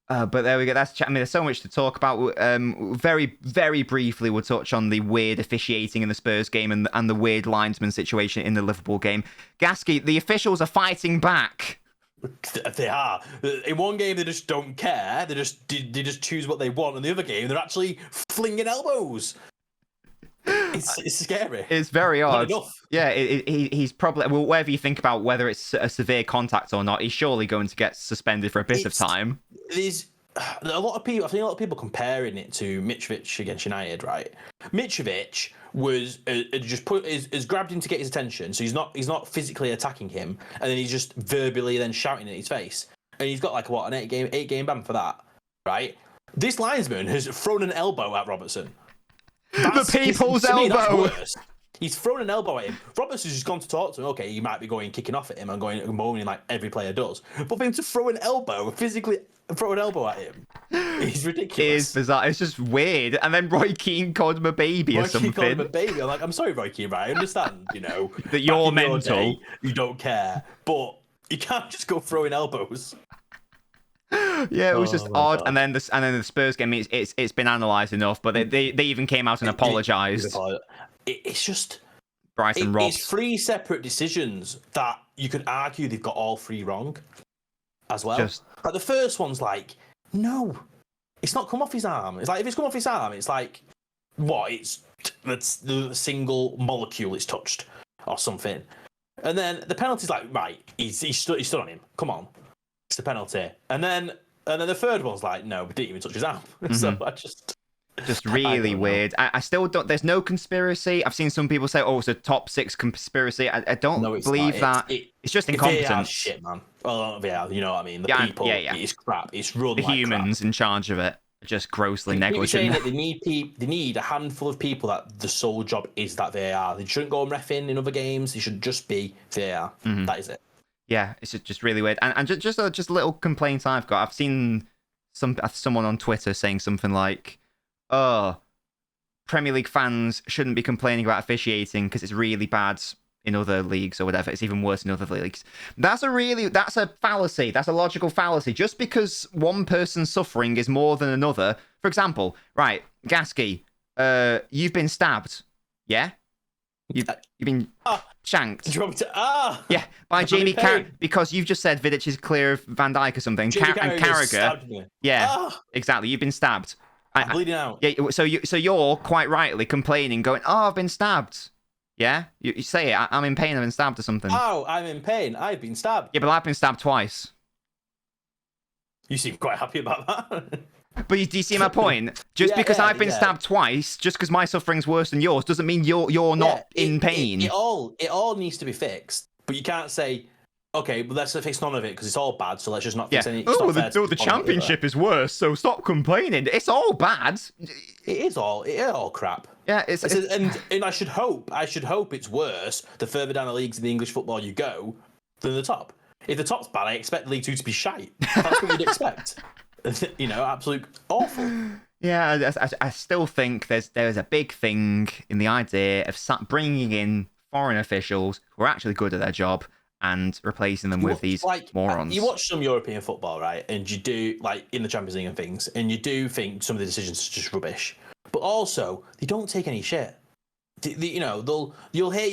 But there we go. There's so much to talk about. Very, very briefly, we'll touch on the weird officiating in the Spurs game and the weird linesman situation in the Liverpool game. Gaskey, the officials are fighting back. They are. In one game, they just don't care. They just choose what they want. In the other game, they're actually flinging elbows. It's scary. It's very odd. Yeah, he's probably, whatever you think about whether it's a severe contact or not, he's surely going to get suspended for a bit of time. a lot of people, I think a lot of people comparing it to Mitrovic against United, right? Mitrovic was is grabbed him to get his attention, so he's not physically attacking him, and then he's just verbally then shouting in his face, and he's got like an 8 game ban for that, right? This linesman has thrown an elbow at Robertson. The people's elbow. That's worse. He's thrown an elbow at him. Robertson's just gone to talk to him. Okay, he might be going kicking off at him and going moaning like every player does. But for him to throw an elbow, physically throw an elbow at him, is ridiculous. It is bizarre. It's just weird. And then Roy Keane called him a baby or something. Roy Keane called him a baby. I'm like, I'm sorry, Roy Keane, right? I understand, that you're mental. You don't care. But you can't just go throwing elbows. Yeah, it was just odd. God. And then the Spurs game, it's been analysed enough, but they even came out and apologised. It's just Brighton Robs. It's 3 separate decisions that you could argue they've got all 3 wrong as well. Like the first one's like, no, it's not come off his arm. It's like, if it's come off his arm, it's like, what? That's the single molecule it's touched or something. And then the penalty's like, right, he stood on him. Come on, it's the penalty. And then the third one's like, no, we didn't even touch his arm. Mm-hmm. So I just really weird. I still don't. There's no conspiracy. I've seen some people say, "Oh, it's a top 6 conspiracy." I don't believe that. It's just incompetence. Shit, man. Well, yeah, you know what I mean. The people, it's crap. It's run. The humans in charge of it are just grossly negligent. That they need a handful of people that the sole job is that VAR. They shouldn't go and ref in other games. They should just be VAR. Mm-hmm. That is it. Yeah, it's just really weird. And just a little complaint I've got. I've seen someone on Twitter saying something like, "Oh, Premier League fans shouldn't be complaining about officiating because it's really bad in other leagues or whatever. It's even worse in other leagues." That's a fallacy. That's a logical fallacy. Just because one person's suffering is more than another. For example, right, Gaskey, you've been stabbed. Yeah? You've been shanked. Do you want me to, yeah, by Jamie Carragher, because you've just said Vidic is clear of Van Dijk or something. And Carragher. Yeah, exactly. You've been stabbed. I'm bleeding out. Yeah, so you're quite rightly complaining, going, "Oh, I've been stabbed." Yeah, you say it. I'm in pain. I've been stabbed or something. Oh, I'm in pain. I've been stabbed. Yeah, but I've been stabbed twice. You seem quite happy about that. But do you see my point? Just because I've been stabbed twice, just because my suffering's worse than yours, doesn't mean you're not in pain. It all needs to be fixed. But you can't say, okay, but let's fix none of it because it's all bad, so let's just not fix any. The championship is worse, so stop complaining. It's all bad. It is all crap. Yeah, and I should hope it's worse the further down the leagues in the English football you go than the top. If the top's bad, I expect League 2 to be shite. That's what you'd expect. Absolute awful. Yeah, I still think there's a big thing in the idea of bringing in foreign officials who are actually good at their job and replacing them with these morons. You watch some European football, right? And you do, in the Champions League and things, and you do think some of the decisions are just rubbish. But also, they don't take any shit. You'll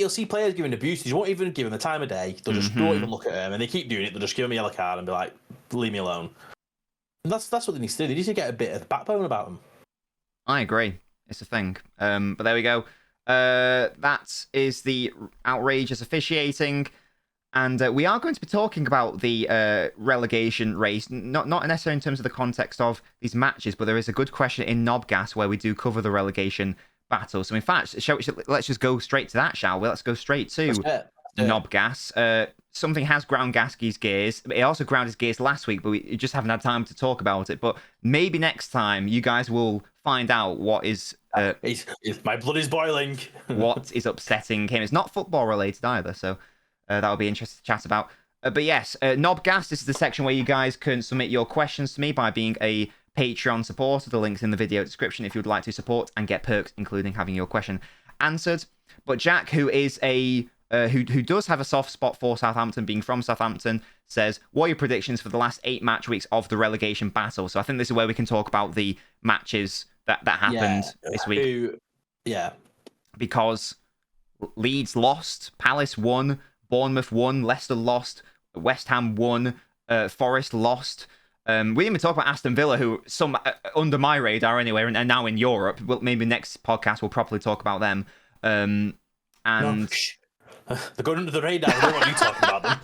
see players giving abuses. You won't even give them the time of day. They'll just don't even look at them, and they keep doing it. They'll just give them a yellow card and be like, "Leave me alone." And that's what they need to do. They need to get a bit of backbone about them. I agree. It's a thing. But there we go. That is the outrageous officiating. And we are going to be talking about the relegation race, not necessarily in terms of the context of these matches, but there is a good question in NobGas where we do cover the relegation battle. So in fact, let's just go straight to that, shall we? Let's go straight to NobGas. Something has ground Gaskey's gears. It also ground his gears last week, but we just haven't had time to talk about it. But maybe next time you guys will find out what is... my blood is boiling. What is upsetting him. It's not football related either, so that'll be interesting to chat about. But yes, NobGas, this is the section where you guys can submit your questions to me by being a Patreon supporter. The link's in the video description if you'd like to support and get perks, including having your question answered. But Jack, who is who does have a soft spot for Southampton, being from Southampton, says, what are your predictions for the last 8 match weeks of the relegation battle? So I think this is where we can talk about the matches that happened this week. Because Leeds lost, Palace won, Bournemouth won, Leicester lost, West Ham won, Forest lost. We didn't even talk about Aston Villa, who some under my radar anyway, and now in Europe. Well, maybe next podcast we'll properly talk about them. They're going under the radar. I don't want you talking about them.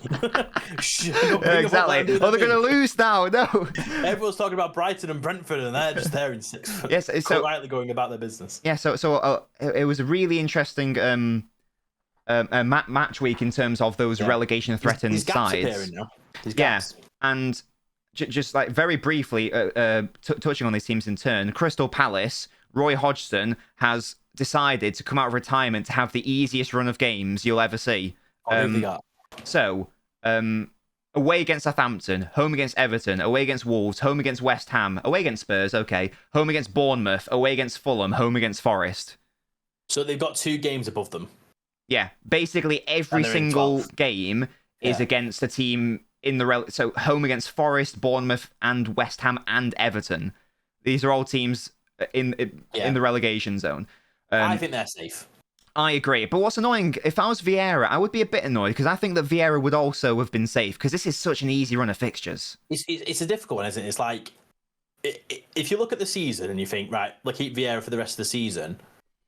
Exactly. Oh, they're going to lose now. No. Everyone's talking about Brighton and Brentford, and they're just there in sixth. Yes, so quietly going about their business. Yeah, so it was a really interesting match week in terms of those relegation threatened These gaps sides. appearing now. These gaps. And just like very briefly, touching on these teams in turn, Crystal Palace, Roy Hodgson has decided to come out of retirement to have the easiest run of games you'll ever see. So, away against Southampton, home against Everton, away against Wolves, home against West Ham, away against Spurs, okay, home against Bournemouth, away against Fulham, home against Forest. So they've got 2 games above them. Yeah, basically every single game is against a team in the so home against Forest, Bournemouth, and West Ham and Everton. These are all teams in the relegation zone. I think they're safe. I agree. But what's annoying, if I was Vieira, I would be a bit annoyed because I think that Vieira would also have been safe because this is such an easy run of fixtures. It's a difficult one, isn't it? It's like, if you look at the season and you think, right, like keep Vieira for the rest of the season,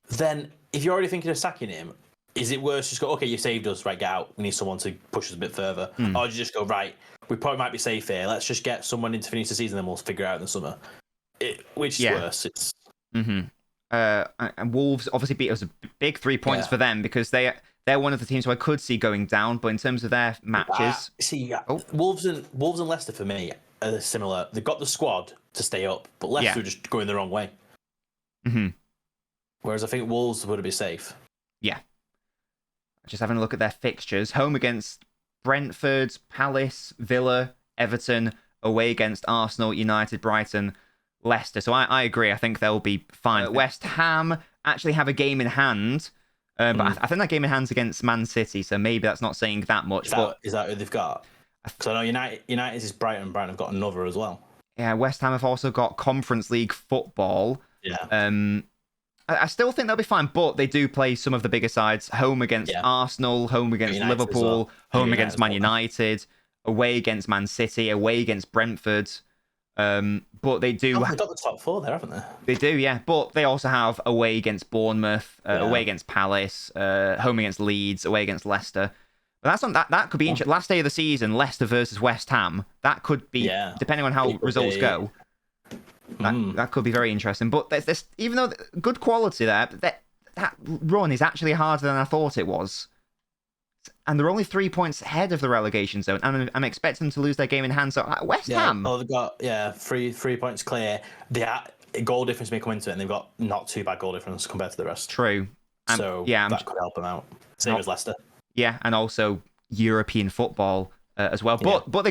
then if you're already thinking of sacking him, is it worse just go, okay, you saved us, right, get out. We need someone to push us a bit further. Or do you just go, right, we probably might be safe here. Let's just get someone in to finish the season, then we'll figure it out in the summer. Which is worse? It's... And Wolves obviously beat us a big 3 points for them because they're one of the teams who I could see going down. But in terms of their matches, Wolves and Leicester for me are similar. They've got the squad to stay up, but Leicester are just going the wrong way. Whereas I think Wolves would be safe. Yeah. Just having a look at their fixtures: home against Brentford, Palace, Villa, Everton, away against Arsenal, United, Brighton, Leicester. So I agree. I think they'll be fine. West Ham actually have a game in hand, but I think that game in hand's against Man City, so maybe that's not saying that much. Is that who they've got? Because I know United is Brighton. Brighton have got another as well. Yeah, West Ham have also got Conference League football. Yeah. I still think they'll be fine, but they do play some of the bigger sides. Home against Arsenal, home against Liverpool, home against Man United, away against Man City, away against Brentford. But they do. They've got the top 4 there, haven't they? They do, yeah. But they also have away against Bournemouth, away against Palace, home against Leeds, away against Leicester. But that could be interesting. Last day of the season, Leicester versus West Ham. That could be, depending on how results go. That could be very interesting. But there's even though good quality there, that run is actually harder than I thought it was. And they're only 3 points ahead of the relegation zone, and I'm expecting them to lose their game in hand. So West Ham, they've got three points clear. Goal difference may come into it, and they've got not too bad goal difference compared to the rest. True. So that could help them out. Same as Leicester. Yeah, and also European football as well. But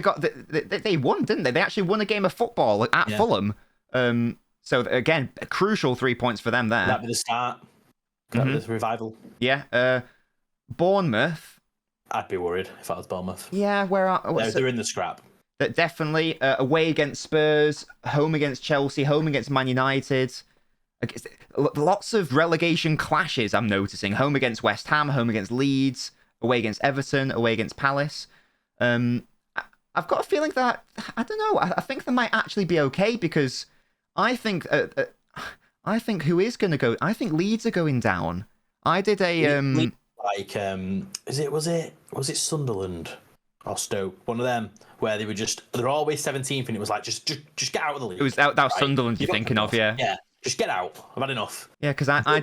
they won, didn't they? They actually won a game of football at Fulham. So again, a crucial 3 points for them there. That'd be the start. That'd be the revival. Yeah. Bournemouth. I'd be worried if I was Bournemouth. Yeah, they're in the scrap. Definitely away against Spurs, home against Chelsea, home against Man United. Lots of relegation clashes I'm noticing. Home against West Ham, home against Leeds, away against Everton, away against Palace. I've got a feeling that, I don't know, I think they might actually be okay because I think who is going to go? I think Leeds are going down. I did a... was it Sunderland or Stoke? One of them where they're always 17th, and it was like just get out of the league. It was that was Sunderland you're thinking of, yeah. Yeah, just get out. I've had enough. Yeah, because I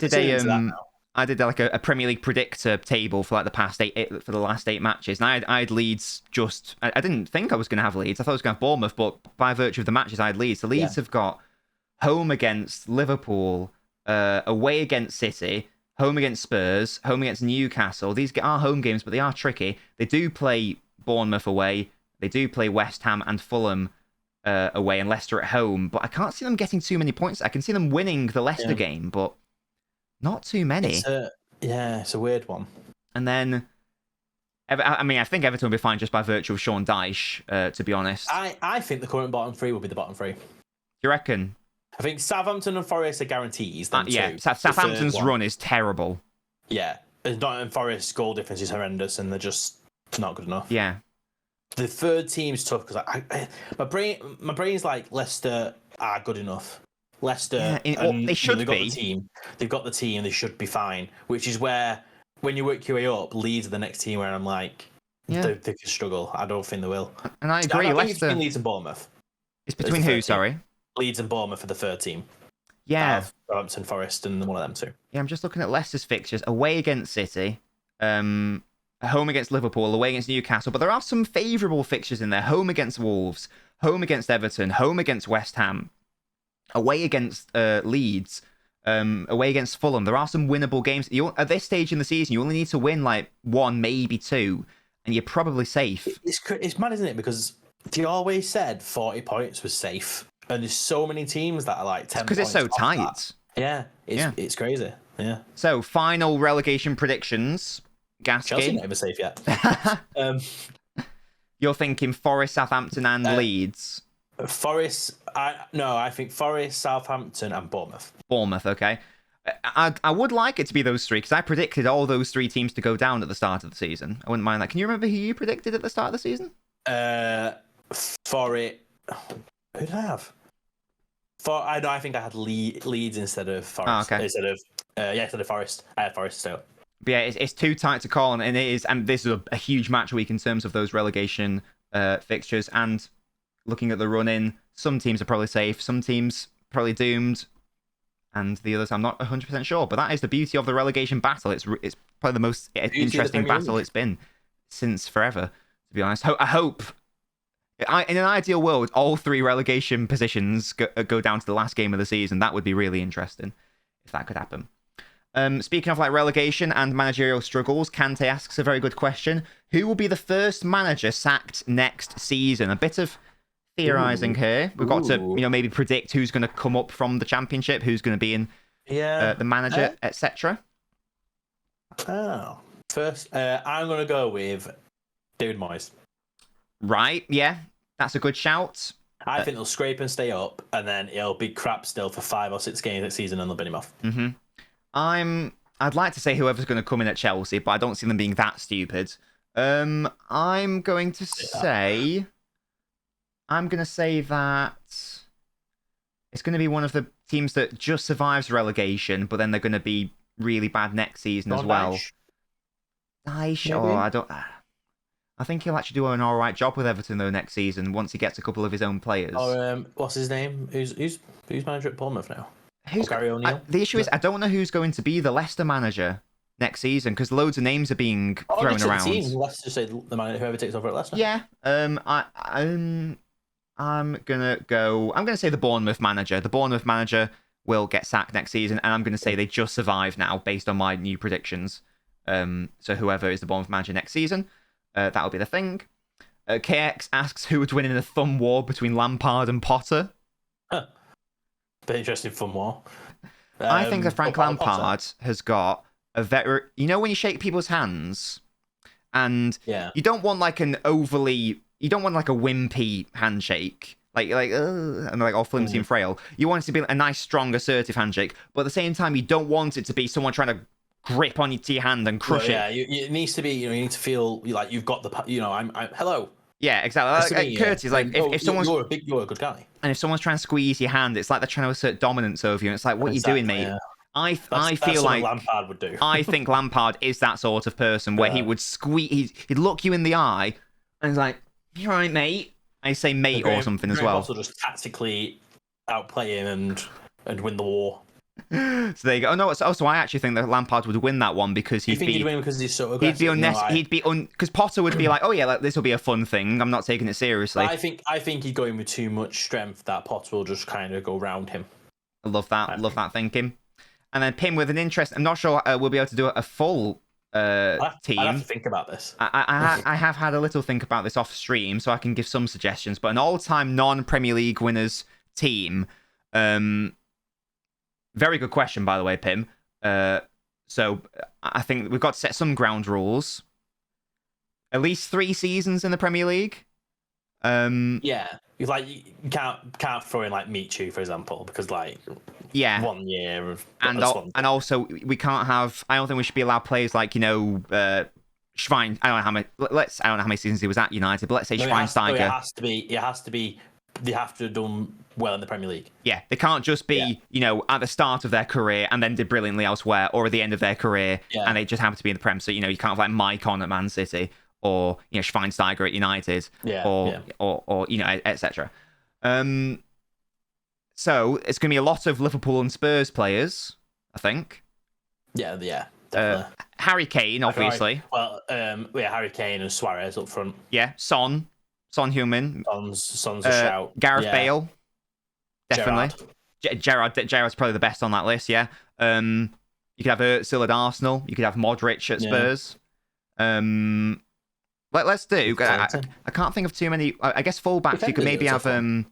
did like a Premier League predictor table for like the last 8 matches, and I had Leeds. I didn't think I was going to have Leeds. I thought I was going to have Bournemouth, but by virtue of the matches, I had Leeds. So Leeds have got home against Liverpool, away against City, home against Spurs, home against Newcastle. These are home games, but they are tricky. They do play Bournemouth away. They do play West Ham and Fulham away, and Leicester at home. But I can't see them getting too many points. I can see them winning the Leicester game, but not too many. It's a weird one. And then, I think Everton will be fine just by virtue of Sean Dyche, to be honest. I think the current bottom 3 will be the bottom 3. You reckon? I think Southampton and Forest are guarantees. Southampton's run is terrible. Yeah, and Forest's goal difference is horrendous, and they're just not good enough. Yeah. The third team's tough because my brain's like Leicester are good enough. Leicester, they should be. They've got the team. They should be fine. Which is where when you work your way up, Leeds are the next team where I'm like, they could struggle. I don't think they will. And I agree. I think it's between Leeds and Bournemouth. It's between who? Sorry. Leeds and Bournemouth for the third team. Yeah. Southampton, Forest, and one of them two. Yeah, I'm just looking at Leicester's fixtures. Away against City, home against Liverpool, away against Newcastle. But there are some favourable fixtures in there. Home against Wolves, home against Everton, home against West Ham, away against Leeds, away against Fulham. There are some winnable games. At this stage in the season, you only need to win like 1, maybe 2, and you're probably safe. It's mad, isn't it? Because they always said 40 points was safe. And there's so many teams that are like 10 points. Because it's so tight. That. Yeah, it's crazy. Yeah. So, final relegation predictions. Gaskey. Chelsea not even safe yet. You're thinking Forest, Southampton, and Leeds. Forest. I think Forest, Southampton, and Bournemouth. Bournemouth, okay. I would like it to be those three because I predicted all those three teams to go down at the start of the season. I wouldn't mind that. Can you remember who you predicted at the start of the season? Forest. Who did I have? I think I had Leeds instead of Forest. Okay. Instead of Forest. I had Forest still. But yeah, it's too tight to call, and it is. And this is a huge match week in terms of those relegation fixtures. And looking at the run-in, some teams are probably safe, some teams probably doomed, and the others I'm not 100% sure. But that is the beauty of the relegation battle. It's probably the most interesting battle it's been since forever, to be honest. I hope. In an ideal world, all 3 relegation positions go down to the last game of the season. That would be really interesting if that could happen. Speaking of like relegation and managerial struggles, Kante asks a very good question. Who will be the first manager sacked next season? A bit of theorising here. We've got to maybe predict who's going to come up from the Championship, who's going to be in the manager, etc. Oh. First, I'm going to go with David Moyes. Right, yeah, that's a good shout. I think they'll scrape and stay up, and then it'll be crap still for 5 or 6 games next season, and they'll bin him off. Mm-hmm. I'd like to say whoever's going to come in at Chelsea, but I don't see them being that stupid. I'm going to say that it's going to be one of the teams that just survives relegation, but then they're going to be really bad next season as well. Nice. Oh, I think he'll actually do an all right job with Everton though next season once he gets a couple of his own players. What's his name? Who's manager at Bournemouth now? Gary O'Neill. The issue is I don't know who's going to be the Leicester manager next season because loads of names are being thrown around. Let's just say the manager, whoever takes over at Leicester. Yeah. I'm gonna say the Bournemouth manager. The Bournemouth manager will get sacked next season, and I'm gonna say they just survive now based on my new predictions. So whoever is the Bournemouth manager next season. That'll be the thing. KX asks who would win in a thumb war between Lampard and Potter. Bit interesting thumb war. I think that Frank Lampard has got a very... You know when you shake people's hands and you don't want like an overly... You don't want like a wimpy handshake. And like all flimsy and frail. You want it to be a nice, strong, assertive handshake. But at the same time, you don't want it to be someone trying to grip onto your hand and crush it. Yeah, it needs to be. You need to feel like you've got the. I'm hello. Yeah, exactly. Curtis, if someone's you're a good guy, and if someone's trying to squeeze your hand, it's like they're trying to assert dominance over you. And it's like, what are you doing, mate? Yeah. I feel like Lampard would do. I think Lampard is that sort of person where he would squeeze. He'd look you in the eye, and he's like, "You're right, mate." I say mate or something as well. Also, just tactically outplay him and win the war. So there you go. Oh no! So I actually think that Lampard would win that one because he'd win because he's so aggressive. He'd be because Potter would be like, oh yeah, this will be a fun thing. I'm not taking it seriously. I think he'd go in with too much strength that Potter will just kind of go round him. I love that. Love that thinking. And then Pim with an interest. I'm not sure we'll be able to do a full team. I have to think about this. I have had a little think about this off stream, so I can give some suggestions. But an all-time non-Premier League winners team. Very good question, by the way, Pim. So I think we've got to set some ground rules. At least 3 seasons in the Premier League. Yeah, you can't throw in like Michu, for example, because 1 year of and also we can't have. I don't think we should be allowed players like Schwein. I don't know how many seasons he was at United, but let's say Schweinsteiger. It has to be they have to have done well in the Premier League. Yeah, they can't just be, at the start of their career and then did brilliantly elsewhere, or at the end of their career and they just happen to be in the Prem. So, you can't have like Mike on at Man City or, Schweinsteiger at United or etc. So it's going to be a lot of Liverpool and Spurs players, I think. Yeah, definitely. Harry Kane, obviously. Harry Kane and Suarez up front. Yeah, Son Heung-min. Son's a shout. Gareth Bale, definitely. Gerrard's probably the best on that list. Yeah. You could have Özil at Arsenal. You could have Modric at Spurs. Let's do. I can't think of too many. I guess fullbacks. You could maybe have. You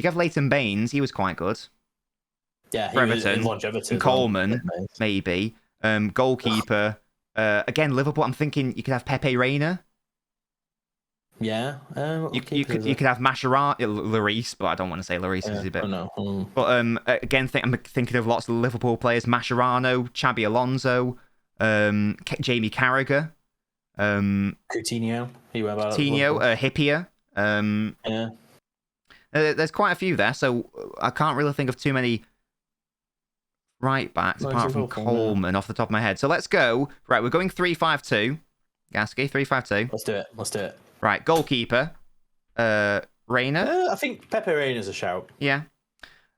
could have Leighton Baines. He was quite good. Yeah, for Everton. And Coleman, maybe. Goalkeeper. Again, Liverpool. I'm thinking you could have Pepe Reina. Yeah. You could have Mascherano, Lloris, but I don't want to say Lloris because he's a bit. No. But again, I'm thinking of lots of Liverpool players: Mascherano, Xabi Alonso, Jamie Carragher, Coutinho, Hippier. There's quite a few there, so I can't really think of too many right backs apart from Coleman off the top of my head. So let's go. Right, we're going 3-5-2. Gaskey, 3-5-2. Let's do it. Right, goalkeeper. Reina. I think Pepe Reina's a shout. Yeah.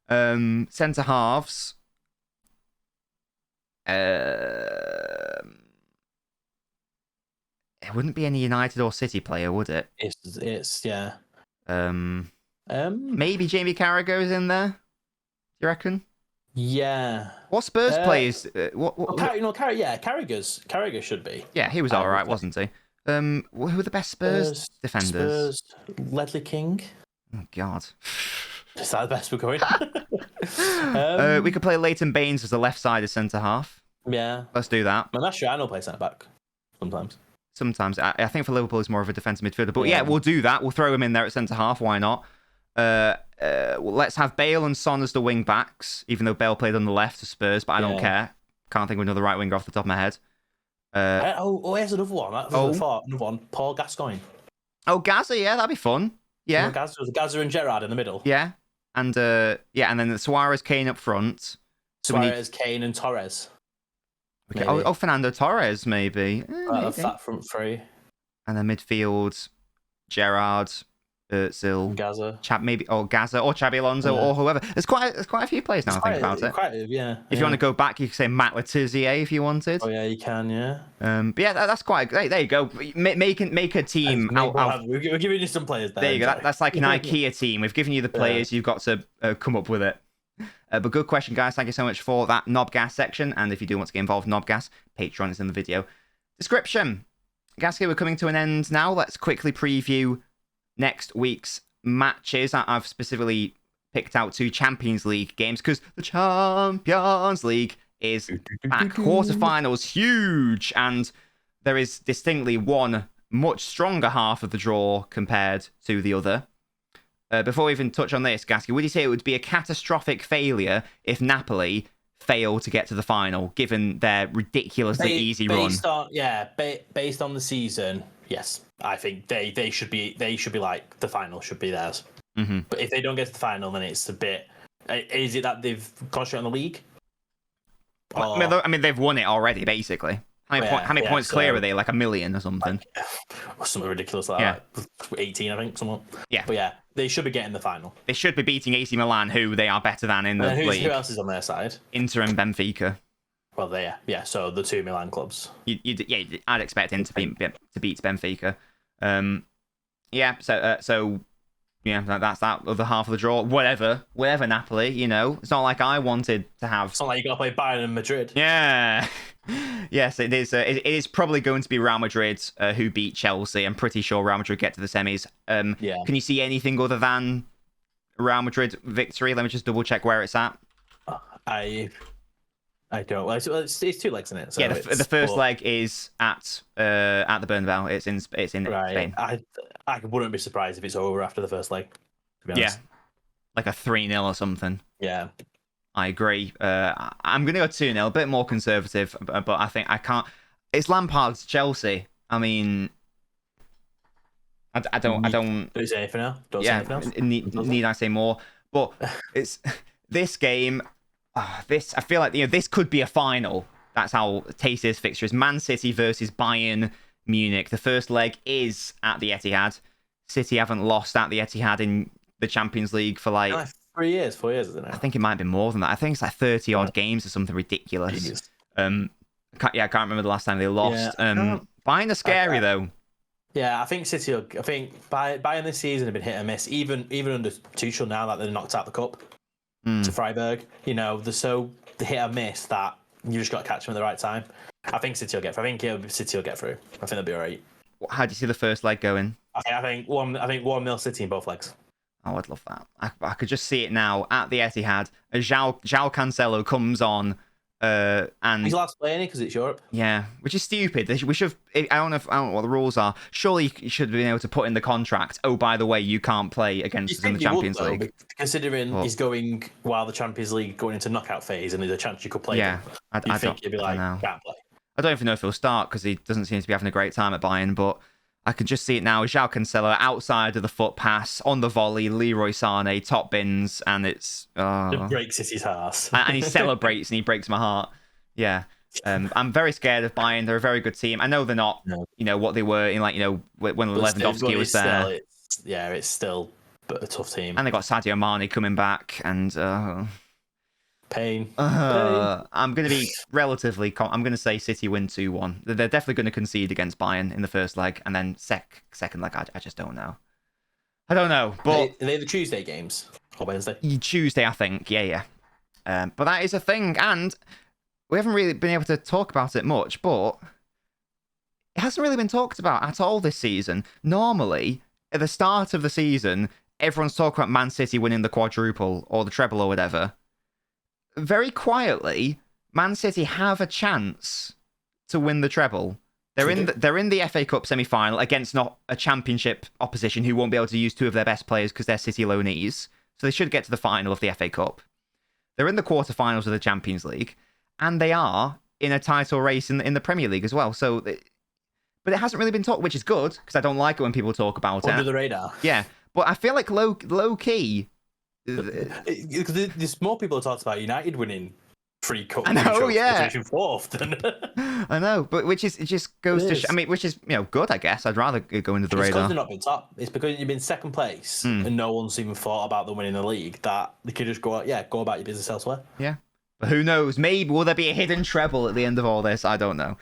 Centre halves. It wouldn't be any United or City player, would it? It's yeah. Maybe Jamie Carragher is in there. Do you reckon? Yeah. What Spurs players? Carragher should be. Yeah, he was all right, wasn't he? Who are the best Spurs defenders? Ledley King. Oh God. Is that the best we're going? We could play Leighton Baines as a left-sided centre half. Yeah. Let's do that. Mascherano plays centre back sometimes. I think for Liverpool he's more of a defensive midfielder. But yeah, we'll do that. We'll throw him in there at centre half. Why not? Let's have Bale and Son as the wing backs, even though Bale played on the left for Spurs, but I don't care. Can't think of another right winger off the top of my head. Here's another one. Another one. Paul Gascoigne. Oh, Gaza, yeah, that'd be fun. Yeah. Gaza and Gerrard in the middle. Yeah. And and then Suarez, Kane up front. Suarez, Kane, and Torres. Okay. Fernando Torres, maybe. That front three. And then midfield, Gerrard, Özil, Gaza, Gaza or Xabi Alonso or whoever. There's quite a few players now. I think about it. If you want to go back, you can say Matt Letizia if you wanted. Oh yeah, you can. Yeah. But yeah, that's quite great. There you go. Make a team. We're giving you some players there. There you go. That's like an IKEA team. We've given you the players. You've got to come up with it. But good question, guys. Thank you so much for that NobGas section. And if you do want to get involved in NobGas, Patreon is in the video description. Gaskey, we're coming to an end now. Let's quickly preview next week's matches. I've specifically picked out 2 Champions League games because the Champions League is back. Quarterfinals, huge. And there is distinctly one much stronger half of the draw compared to the other. Before we even touch on this, Gaskey, would you say it would be a catastrophic failure if Napoli fail to get to the final, given their ridiculously easy run? Based on the season, yes. I think they should be like the final should be theirs. Mm-hmm. But if they don't get to the final, then it's a bit. Is it that they've concentrated on the league? I mean, they've won it already, basically. How many points clear are they? Like 1 million or something? Something ridiculous like that. 18, I think. Something. Yeah. But yeah, they should be getting the final. They should be beating AC Milan, who they are better than in the league. Who else is on their side? Inter and Benfica. Well, so the 2 Milan clubs. I'd expect him to beat Benfica. That's that other half of the draw. Whatever, Napoli. It's not like I wanted to have. It's not like you got to play Bayern and Madrid. Yeah. Yes, it is. It is probably going to be Real Madrid who beat Chelsea. I'm pretty sure Real Madrid get to the semis. Can you see anything other than Real Madrid victory? Let me just double check where it's at. I don't. Well, it's 2 legs in it. So the first leg is at the Bernabeu. It's in Spain. I wouldn't be surprised if it's over after the first leg. To be honest. Yeah, like a 3-0 or something. Yeah, I agree. I'm going to go 2-0, a bit more conservative, but I think I can't. It's Lampard's Chelsea. I mean, I don't. Don't say anything else. Don't say anything else. Need I say more? But it's this game. This I feel like this could be a final. That's how tasty this fixture is. Man City versus Bayern Munich. The first leg is at the Etihad. City haven't lost at the Etihad in the Champions League for like 4 years, isn't it? I think it might be more than that. I think it's like 30 odd games or something ridiculous. I can't remember the last time they lost. Bayern are scary though. Yeah, I think City. I think Bayern this season have been hit and miss. Even under Tuchel now that they're knocked out the cup to Freiburg. They're so hit and miss that you just got to catch them at the right time. I think City will get through. City will get through. I think they'll be alright. How do you see the first leg going? I think 1-0 City in both legs. Oh, I'd love that. I could just see it now at the Etihad. As João Cancelo comes on, and he's allowed to play because it's Europe. Yeah, which is stupid. We should. I don't know what the rules are. Surely you should have been able to put in the contract. Oh, by the way, you can't play against us in the Champions League. Considering he's going while the Champions League going into knockout phase, and there's a chance you could play. Yeah, I think you'd be like, can't play. I don't even know if he'll start because he doesn't seem to be having a great time at Bayern, but I can just see it now. João Cancelo outside of the foot pass on the volley, Leroy Sané top bins, and it's it breaks his heart. And he celebrates and he breaks my heart. Yeah. I'm very scared of Bayern. They're a very good team. I know they're not, what they were in, when Lewandowski was there. It's still a tough team. And they got Sadio Mane coming back, and pain. I'm going to be relatively. I'm going to say City win 2-1. They're definitely going to concede against Bayern in the first leg, and then second leg. I just don't know. I don't know. But are they the Tuesday games or Wednesday? Tuesday, I think. Yeah. But that is a thing, and we haven't really been able to talk about it much. But it hasn't really been talked about at all this season. Normally, at the start of the season, everyone's talking about Man City winning the quadruple or the treble or whatever. Very quietly, Man City have a chance to win the treble. They're in the FA Cup semi-final against not a championship opposition who won't be able to use two of their best players because they're City loanees. So they should get to the final of the FA Cup. They're in the quarterfinals of the Champions League, and they are in a title race in the Premier League as well. So, but it hasn't really been talked, which is good because I don't like it when people talk about it. Under the radar. Yeah, but I feel like low key. Because there's more people talked about United winning 3 cup. I know, yeah. Fourth. I know, but it just goes to. Which is good, I guess. I'd rather go into the radar. It's because they've not been top. It's because you've been second place and no one's even thought about them winning the league. That they could just go about your business elsewhere. Yeah, but who knows? Maybe will there be a hidden treble at the end of all this? I don't know.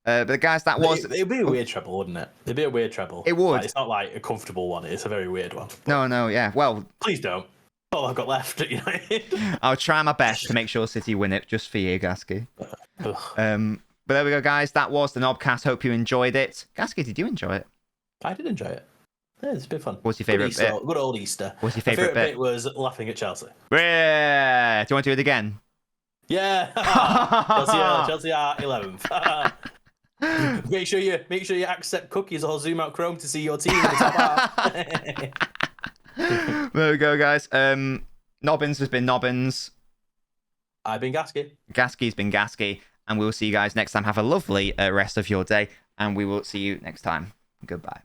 But guys, it'd be a weird treble, wouldn't it? It'd be a weird treble. It would. It's not like a comfortable one. It's a very weird one. No, yeah. Well, please don't. All I've got left at United. I'll try my best to make sure City win it, just for you, Gaskey. But there we go, guys. That was the NobCast. Hope you enjoyed it. Gaskey, did you enjoy it? I did enjoy it. Yeah, it's a bit fun. What's your favourite bit? Good old Easter. What's your favourite bit? Was laughing at Chelsea. Yeah. Do you want to do it again? Yeah. Chelsea are 11th. Make sure you accept cookies or zoom out Chrome to see your team in the top half. There we go, guys. Nobbins has been Nobbins. I've been Gaskey. Gaskey's been Gaskey. And we'll see you guys next time. Have a lovely rest of your day. And we will see you next time. Goodbye.